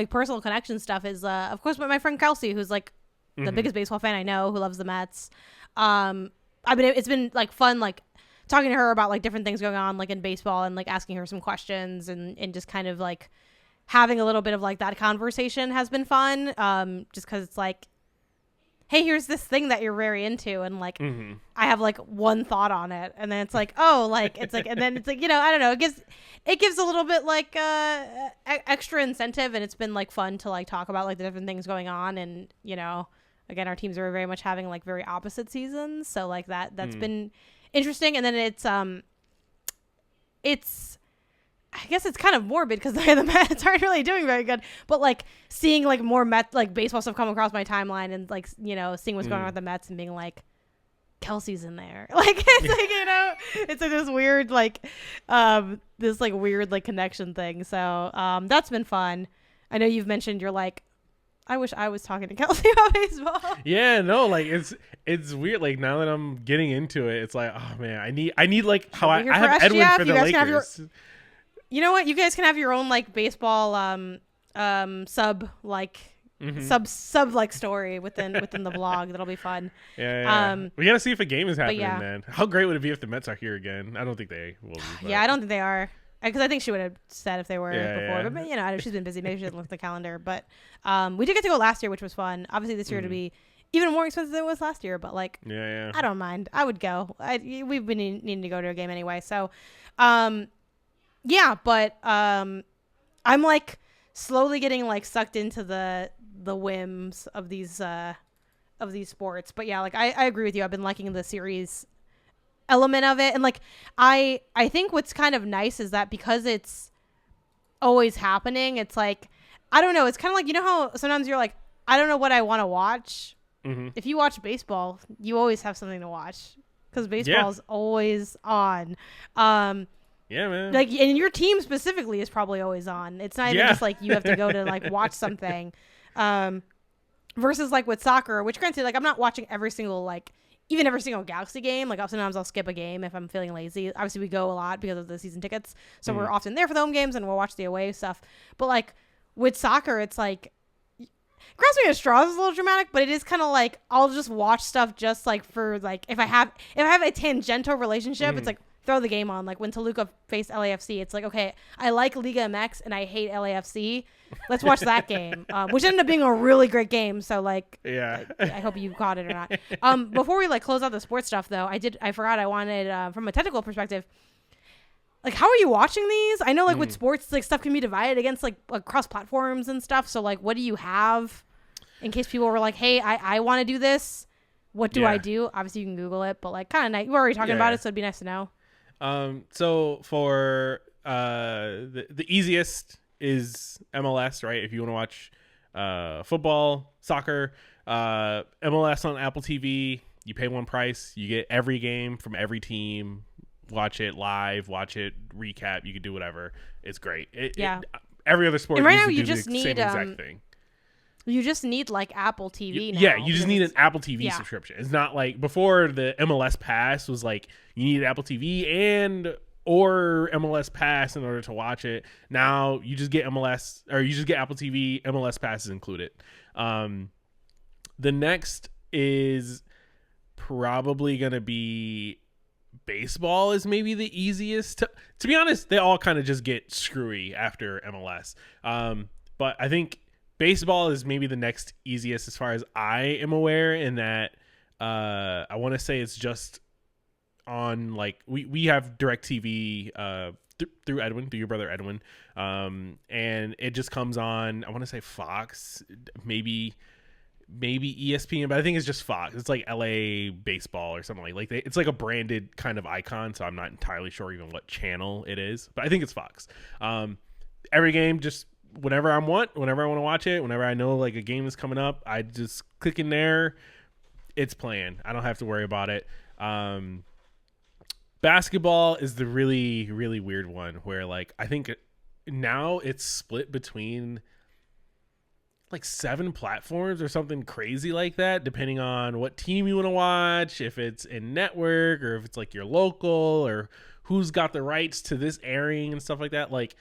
personal connection stuff is of course my friend Kelsey, who's like the biggest baseball fan I know, who loves the Mets. It's been like fun like talking to her about like different things going on like in baseball, and like asking her some questions, and just kind of like having a little bit of like that conversation has been fun. Just because it's like, hey, here's this thing that you're very into, and like I have like one thought on it, and then it's like, oh, like it's like, and then it's like, you know, I don't know, it gives a little bit like extra incentive, and it's been like fun to like talk about like the different things going on. And you know, again, our teams are very much having like very opposite seasons, so like that's been interesting. And then it's I guess it's kind of morbid because the Mets aren't really doing very good, but like seeing like more Mets like baseball stuff come across my timeline, and like, you know, seeing what's going on with the Mets and being like, Kelsey's in there, like it's like, you know, it's like this weird like this like weird like connection thing. So that's been fun. I know you've mentioned you're like, I wish I was talking to Kelsey about baseball. Yeah, no, like it's weird. Like now that I'm getting into it, it's like, oh man, I need like how I have SGF, Edwin for the Lakers. You know what? You guys can have your own like baseball sub like sub like story within the blog. That'll be fun. Yeah. We gotta see if a game is happening, man. How great would it be if the Mets are here again? I don't think they will be. But. Yeah, I don't think they are. Because I think she would have said if they were before. But you know, I know she's been busy. Maybe she doesn't look at the calendar. But we did get to go last year, which was fun. Obviously, this year to be even more expensive than it was last year. But like, I don't mind. I would go. We've been needing to go to a game anyway. So, yeah. But I'm like slowly getting like sucked into the whims of these sports. But yeah, like I agree with you. I've been liking the series element of it. And like I think what's kind of nice is that because it's always happening, it's like, I don't know, it's kind of like, you know how sometimes you're like, I don't know what I want to watch. If you watch baseball, you always have something to watch because baseball is always on. Yeah, man. Like, and your team specifically is probably always on. It's not even just like you have to go to like watch something. Versus like with soccer, which granted, like I'm not watching every single Galaxy game. Like sometimes I'll skip a game if I'm feeling lazy. Obviously we go a lot because of the season tickets. So we're often there for the home games and we'll watch the away stuff. But like with soccer, it's like, grasping at straws is a little dramatic, but it is kind of like I'll just watch stuff just like for like if I have a tangential relationship, it's like throw the game on. Like when Toluca faced LAFC, it's like, okay, I like Liga MX and I hate LAFC. Let's watch that game, which ended up being a really great game. So like, I hope you caught it or not. Before we like close out the sports stuff though, I forgot I wanted from a technical perspective. Like, how are you watching these? I know, like, with sports, like, stuff can be divided against, like, across platforms and stuff. So, like, what do you have in case people were like, hey, I want to do this? What do I do? Obviously, you can Google it, but, like, kind of nice. We're already talking about it, so it'd be nice to know. So, for the easiest is MLS, right? If you want to watch football, soccer, MLS on Apple TV, you pay one price. You get every game from every team. Watch it live, watch it recap. You can do whatever. It's great. Every other sport. And right now, you just need same exact thing. You just need like Apple TV now. Yeah, you just need an Apple TV subscription. It's not like before the MLS Pass was like you needed Apple TV or MLS Pass in order to watch it. Now you just get MLS or you just get Apple TV. MLS Pass is included. The next is probably gonna be. Baseball is maybe the easiest to be honest. They all kind of just get screwy after MLS, but I think baseball is maybe the next easiest as far as I am aware, in that I want to say it's just on like we have DirecTV through Edwin, through your brother Edwin, and it just comes on, I want to say Fox, maybe ESPN, but I think it's just Fox. It's like LA baseball or something like it's like a branded kind of icon, so I'm not entirely sure even what channel it is, but I think it's Fox. Every game, just whenever I want to watch it, whenever I know like a game is coming up, I just click in there, it's playing. I don't have to worry about it. Basketball is the really, really weird one where like I think now it's split between like 7 platforms or something crazy like that, depending on what team you want to watch, if it's in network or if it's like your local or who's got the rights to this airing and stuff like that. Like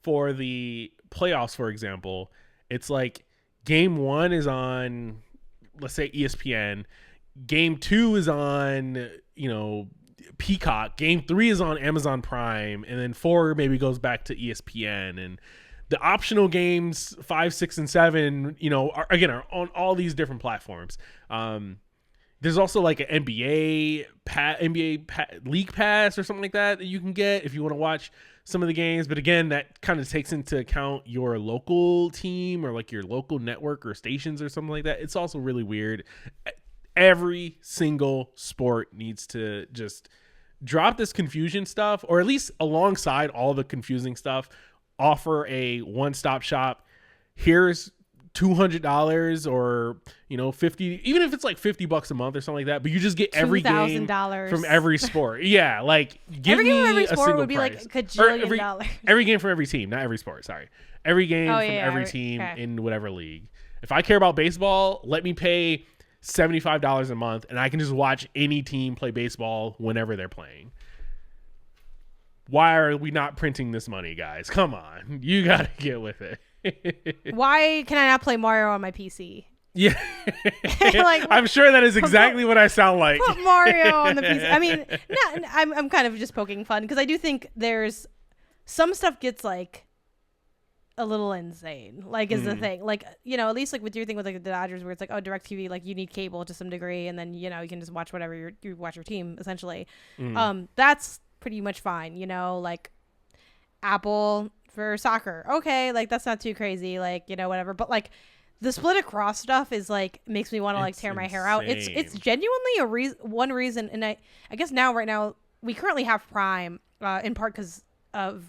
for the playoffs, for example, it's like game 1 is on, let's say ESPN, game 2 is on, Peacock, game 3 is on Amazon Prime, and then 4 maybe goes back to ESPN, and the optional games 5, 6, and 7, are on all these different platforms. There's also like an NBA League Pass or something like that you can get if you want to watch some of the games. But again, that kind of takes into account your local team or like your local network or stations or something like that. It's also really weird. Every single sport needs to just drop this confusion stuff, or at least alongside all the confusing stuff, offer a one-stop shop. Here's $200 or $50, even if it's like $50 a month or something like that, but you just get every game from every sport. Yeah, like give every me game from every a sport single would be price. like a gajillion dollars. Every game from every team, not every sport. Sorry, every game from every team in whatever league. If I care about baseball, let me pay $75 a month, and I can just watch any team play baseball whenever they're playing. Why are we not printing this money, guys? Come on. You got to get with it. Why can I not play Mario on my PC? Yeah. I'm sure that is exactly what I sound like. Put Mario on the PC. I mean, I'm kind of just poking fun because I do think there's some stuff gets like a little insane, like is the thing, like at least like with your thing with like the Dodgers where it's like, oh, DirecTV, like you need cable to some degree, and then you can just watch whatever you watch your team essentially. That's pretty much fine, like Apple for soccer, okay, like that's not too crazy, like whatever. But like The split across stuff is like makes me want to like It's tear my hair out. It's insane. genuinely one reason, and I guess right now we currently have Prime in part because of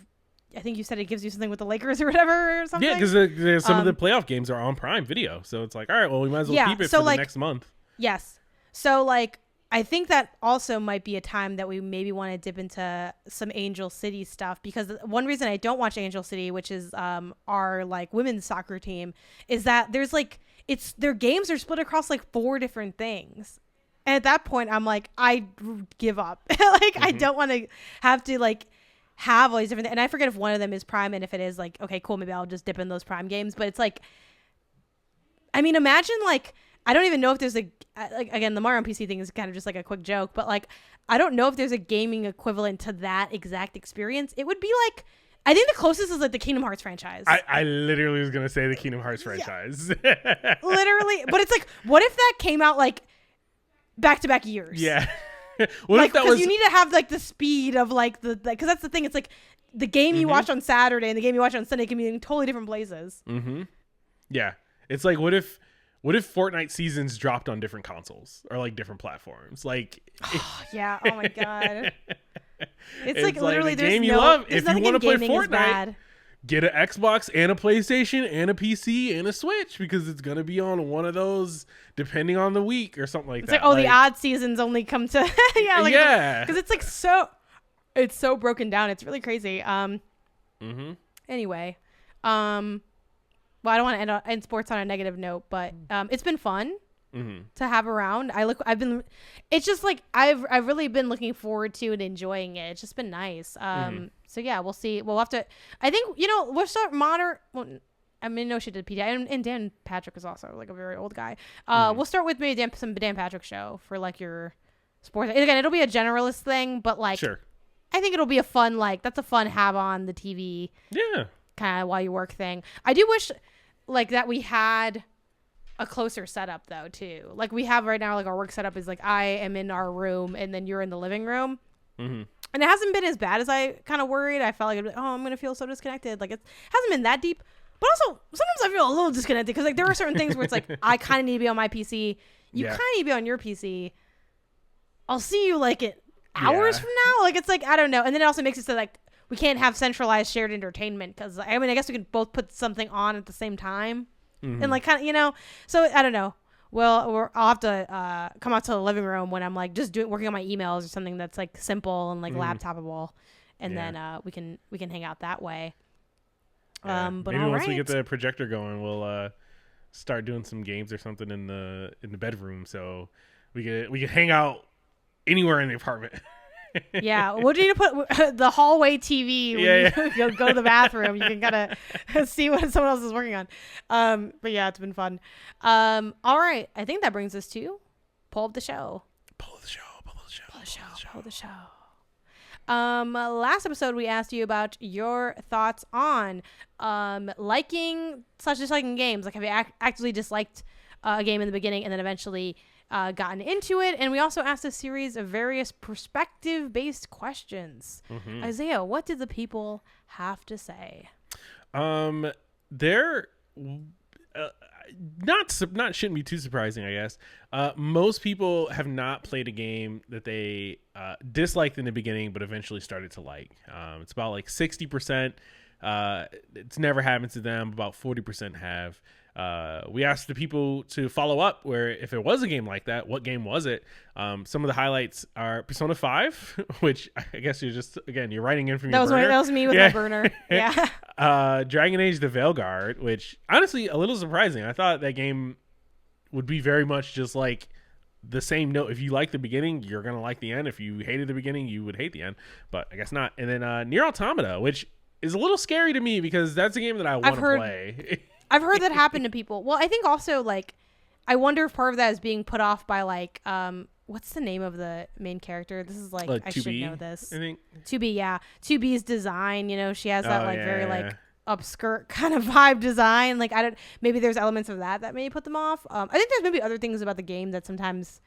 I think you said it gives you something with the Lakers or whatever or something. Yeah, because some of the playoff games are on Prime Video, so it's like, all right, well, we might as well keep it for the next month. Yes, so like I think that also might be a time that we maybe want to dip into some Angel City stuff, because one reason I don't watch Angel City, which is our like women's soccer team, is that there's like their games are split across like 4 different things. And at that point I'm like, I give up. Like I don't want to have to like have all these different things. And I forget if one of them is Prime, and if it is, like, okay, cool, maybe I'll just dip in those Prime games. But it's like, I mean, imagine like, I don't even know if there's like again, the Mario on PC thing is kind of just like a quick joke, but like I don't know if there's a gaming equivalent to that exact experience. It would be like, I think the closest is like the Kingdom Hearts franchise. I literally was gonna say the Kingdom Hearts franchise. Literally, but it's like, what if that came out like back-to-back years? Yeah. What like, if that because was? you need to have like the speed of like because that's the thing. It's like the game you watch on Saturday and the game you watch on Sunday can be in totally different places. Mm-hmm. Yeah, it's like what if Fortnite seasons dropped on different consoles or like different platforms? Like, yeah. Oh my god. It's like literally the there's game you no, love. there's If you want to nothing in play gaming is Fortnite, bad. get an Xbox and a PlayStation and a PC and a Switch, because it's gonna be on one of those depending on the week or something like It's that. like, the odd seasons only come to because it's like it's so broken down. It's really crazy. Anyway, well, I don't want to end sports on a negative note, but it's been fun to have around. It's just like I've really been looking forward to and enjoying it. It's just been nice. So yeah, we'll see. We'll have to. I think we'll start modern. Well, I mean, no, she did PDI, and Dan Patrick is also like a very old guy. We'll start with maybe some Dan Patrick show for like your sports. And again, it'll be a generalist thing, but like, sure. I think it'll be a fun that's a fun have on the TV. Yeah. Kind of while you work thing. I do wish like that we had a closer setup though too. Like we have right now, like our work setup is like I am in our room and then you're in the living room. And it hasn't been as bad as I kind of worried. I felt like, I'm going to feel so disconnected. Like it hasn't been that deep. But also, sometimes I feel a little disconnected because like there are certain things where it's like I kind of need to be on my PC. You kind of need to be on your PC. I'll see you like hours from now. Like it's like, I don't know. And then it also makes it so like we can't have centralized shared entertainment because I mean, I guess we could both put something on at the same time. And like kind of, so I don't know. Well, I'll have to come out to the living room when I'm like just working on my emails or something that's like simple and like laptopable, and then we can hang out that way. Yeah. But maybe once we right. get the projector going, we'll start doing some games or something in the bedroom, so we could hang out anywhere in the apartment. Yeah, what do you need to put the hallway TV when you go to the bathroom? You can kind of see what someone else is working on. But yeah, it's been fun. All right, I think that brings us to pull up the show. Pull the show. Last episode we asked you about your thoughts on liking/disliking games. Like, have you actively disliked a game in the beginning and then eventually gotten into it? And we also asked a series of various perspective-based questions. Isaiah, what did the people have to say? They're not shouldn't be too surprising, I guess. Most people have not played a game that they disliked in the beginning but eventually started to like. It's about like 60%. It's never happened to them. About 40% have. We asked the people to follow up where if it was a game like that, what game was it? Some of the highlights are Persona 5, which I guess you're writing in from your burner. That was me with my burner. Yeah. Dragon Age the Veilguard, which honestly a little surprising. I thought that game would be very much just like the same note. If you like the beginning, you're going to like the end. If you hated the beginning, you would hate the end, but I guess not. And then Nier Automata, which is a little scary to me because that's a game that I want to play. I've heard that happen to people. Well, I think also like, I wonder if part of that is being put off by like, what's the name of the main character? This is like, I should know this. I think 2B, yeah. 2B's design, she has that like upskirt kind of vibe design. Like maybe there's elements of that may put them off. I think there's maybe other things about the game that sometimes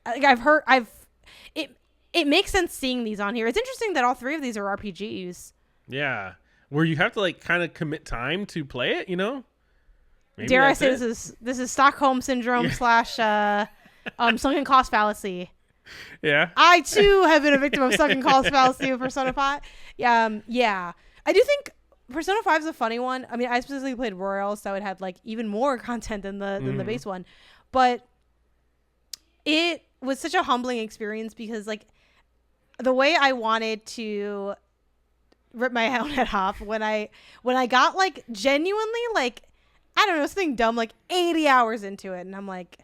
like it makes sense seeing these on here. It's interesting that all 3 of these are RPGs. Yeah. Where you have to like kind of commit time to play it, Maybe dare I that's say it. this is Stockholm syndrome slash sunken cost fallacy. Yeah. I too have been a victim of sunken cost fallacy with Persona 5. Yeah. I do think Persona 5 is a funny one. I mean, I specifically played Royal, so it had like even more content than the base one, but it was such a humbling experience because like the way I wanted to rip my own head off when I got like genuinely like I don't know something dumb like 80 hours into it, and I'm like,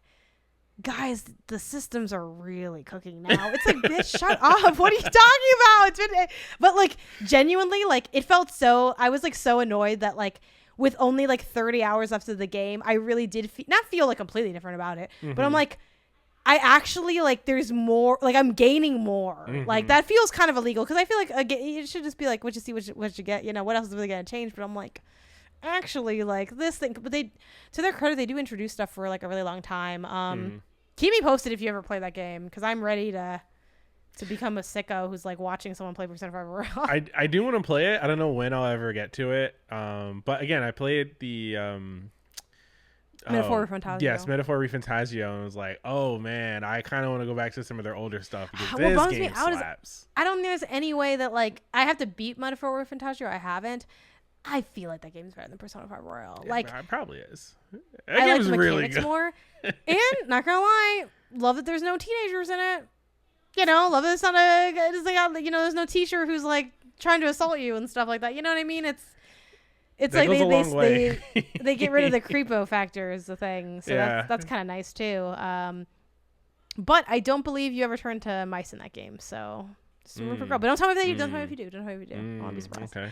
guys, the systems are really cooking now. It's like, bitch, shut up. What are you talking about? But like genuinely, like it felt so. I was like so annoyed that like with only like 30 hours left of the game, I really did not feel like completely different about it. But I'm like, I actually like there's more. Like I'm gaining more. Like that feels kind of illegal because I feel like it should just be like what you see, what you get. You know what else is really gonna change? But I'm like, actually, like this thing. But they, to their credit, they do introduce stuff for like a really long time. Keep me posted if you ever play that game because I'm ready to become a sicko who's like watching someone play Persona 5 Royal. I do want to play it. I don't know when I'll ever get to it. But again, I played the Metaphor Refantasio. Yes, Metaphor Refantasio, and I was like, oh man, I kind of want to go back to some of their older stuff because What this bums game me out slaps. I don't think there's any way that like I have to beat Metaphor Refantasio. I haven't. I feel like that game's better than Persona 5 Royal. Yeah, like it probably is. That I like game's the really mechanics good. more. And not gonna lie, love that there's no teenagers in it. You know, love that it's not there's no teacher who's like trying to assault you and stuff like that. You know what I mean? It's That like goes a long way. they get rid of the creepo factor is the thing. So Yeah. that's kind of nice too. But I don't believe you ever turn to mice in that game. So just room for growth. But don't tell me if you do. Don't tell me if you do. Don't tell me if you do. I'll be surprised. Okay.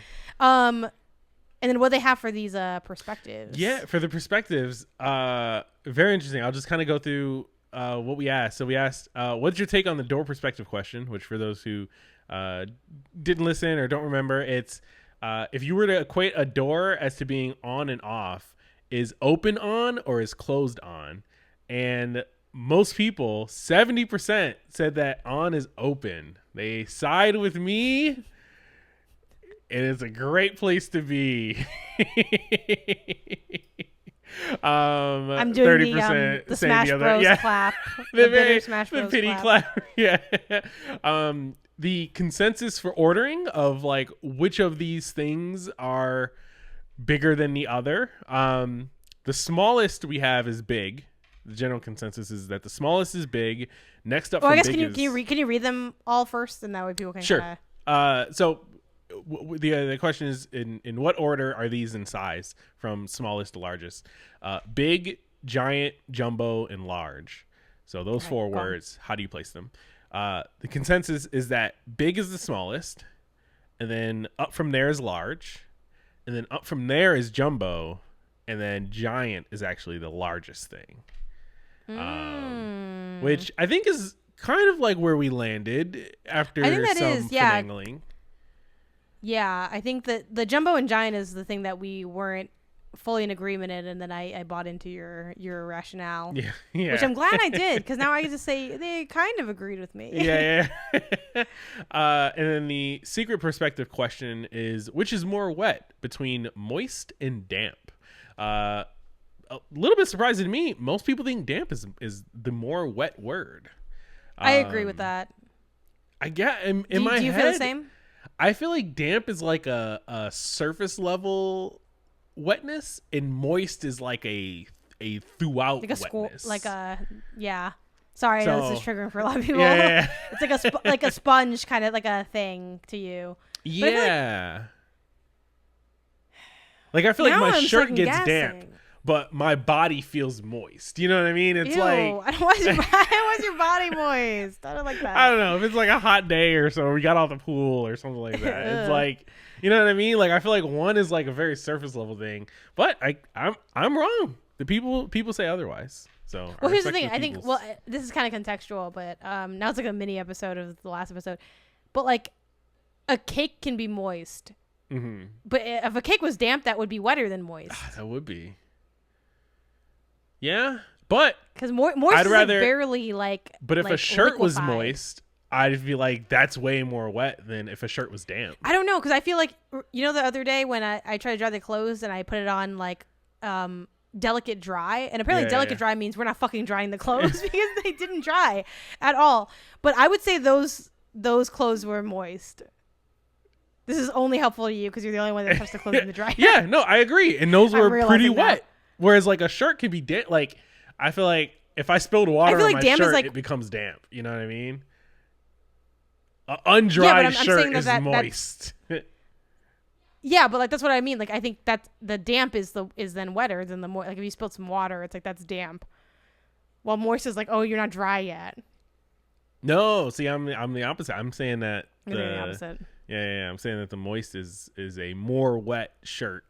And then what they have for these perspectives. Yeah, for the perspectives, very interesting. I'll just kind of go through what we asked. So we asked, what's your take on the door perspective question? Which for those who didn't listen or don't remember, it's if you were to equate a door as to being on and off, is open on or is closed on? And most people, 70%, said that on is open. They side with me. And it's a great place to be. I'm doing the Smash Bros. Clap. The bitter Smash Bros. The pity clap. Yeah. The consensus for ordering of like which of these things are bigger than the other. The smallest we have is big. The general consensus is that the smallest is big. Next up, I guess big can you read them all first, and that way people can sure. So the question is in what order are these in size from smallest to largest? Big, giant, jumbo, and large. So those four words. How do you place them? The consensus is that big is the smallest, and then up from there is large, and then up from there is jumbo, and then giant is actually the largest thing. Which I think is kind of like where we landed after some finagling. Yeah, I think that the jumbo and giant is the thing that we weren't fully in agreement in, and then I bought into your rationale. Yeah. Which I'm glad I did, because now I get to say they kind of agreed with me. Yeah. And then the secret perspective question is, which is more wet between moist and damp? A little bit surprising to me. Most people think damp is the more wet word. I agree with that. I get in my head. Do you feel the same? I feel like damp is like a surface level wetness, and moist is like a throughout like a wetness. Yeah. Sorry, I know this is triggering for a lot of people. Yeah. It's like a sponge kind of like a thing to you. Yeah. Like I feel like my shirt gets damp, but my body feels moist. You know what I mean? It's like I don't want your body moist. I don't like that. I don't know if it's like a hot day or so. We got off the pool or something like that. It's like, you know what I mean? Like I feel like one is like a very surface level thing, but I'm wrong. The people say otherwise. So well, here's the thing. I think this is kind of contextual, but now it's like a mini episode of the last episode. But like a cake can be moist. Mm-hmm. But if a cake was damp, that would be wetter than moist. That would be. Yeah, but because moist is like barely like. But if like a shirt liquefied. was moist, I'd be like, that's way more wet than if a shirt was damp. I don't know, because I feel like the other day when I tried to dry the clothes and I put it on like delicate dry, and apparently delicate dry means we're not fucking drying the clothes because they didn't dry at all. But I would say those clothes were moist. This is only helpful to you because you're the only one that touched the clothes in the dryer. Yeah, no, I agree. And those were pretty wet. Whereas like a shirt can be like, I feel like if I spilled water on my shirt, it becomes damp. You know what I mean? An undried shirt is moist. Yeah, but like that's what I mean. Like I think that the damp is then wetter than the moist. Like if you spilled some water, it's like that's damp. While moist is like, oh, you're not dry yet. No, see, I'm the opposite. I'm saying that the opposite. Yeah. I'm saying that the moist is a more wet shirt.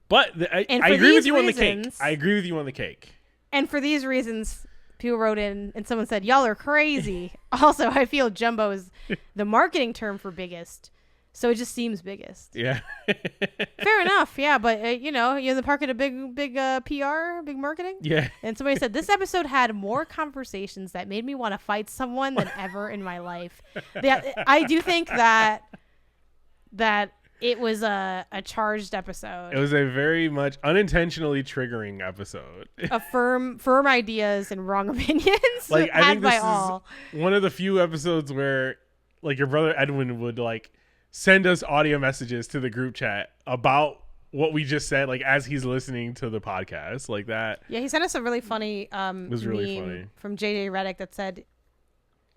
But I agree with you on the cake. I agree with you on the cake. And for these reasons, people wrote in and someone said, y'all are crazy. Also, I feel jumbo is the marketing term for biggest. So it just seems biggest. Yeah. Fair enough. Yeah. But, you're in the park at a big PR, big marketing. Yeah. And somebody said, this episode had more conversations that made me want to fight someone than ever in my life. I do think that it was a charged episode. It was a very much unintentionally triggering episode. Of firm ideas and wrong opinions. Like I think this is one of the few episodes where like your brother Edwin would like send us audio messages to the group chat about what we just said, like as he's listening to the podcast, like that. Yeah, he sent us a really funny it was really funny from JJ Reddick that said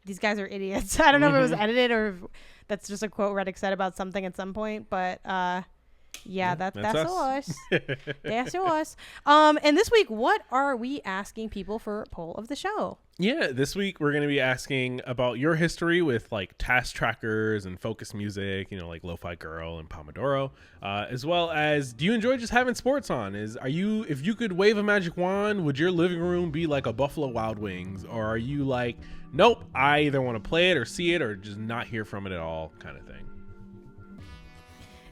these guys are idiots. I don't know if it was edited or if that's just a quote Reddick said about something at some point, but that's us. That's us. And this week, what are we asking people for poll of the show? Yeah, this week we're going to be asking about your history with like task trackers and focus music, like Lo-Fi Girl and Pomodoro, as well as do you enjoy just having sports on? If you could wave a magic wand, would your living room be like a Buffalo Wild Wings, or are you like, nope, I either want to play it or see it or just not hear from it at all kind of thing?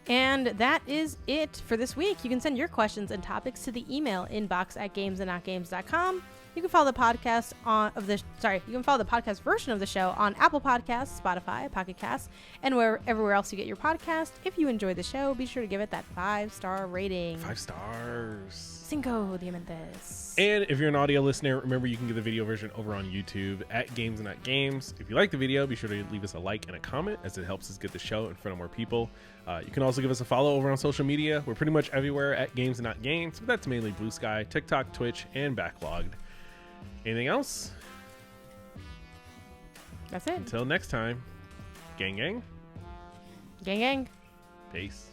And that is it for this week. You can send your questions and topics to the email inbox at GamesAndNotGames.com. You can follow the podcast you can follow the podcast version of the show on Apple Podcasts, Spotify, Pocket Casts, and everywhere else you get your podcast. If you enjoy the show, be sure to give it that 5-star rating. 5 stars. Cinco diamantes. And if you're an audio listener, remember you can get the video version over on YouTube at GamesAndNotGames. If you like the video, be sure to leave us a like and a comment as it helps us get the show in front of more people. You can also give us a follow over on social media. We're pretty much everywhere at GamesAndNotGames, but that's mainly BlueSKy, TikTok, Twitch, and Backloggd. Anything else? That's it. Until next time, gang. Gang. Peace.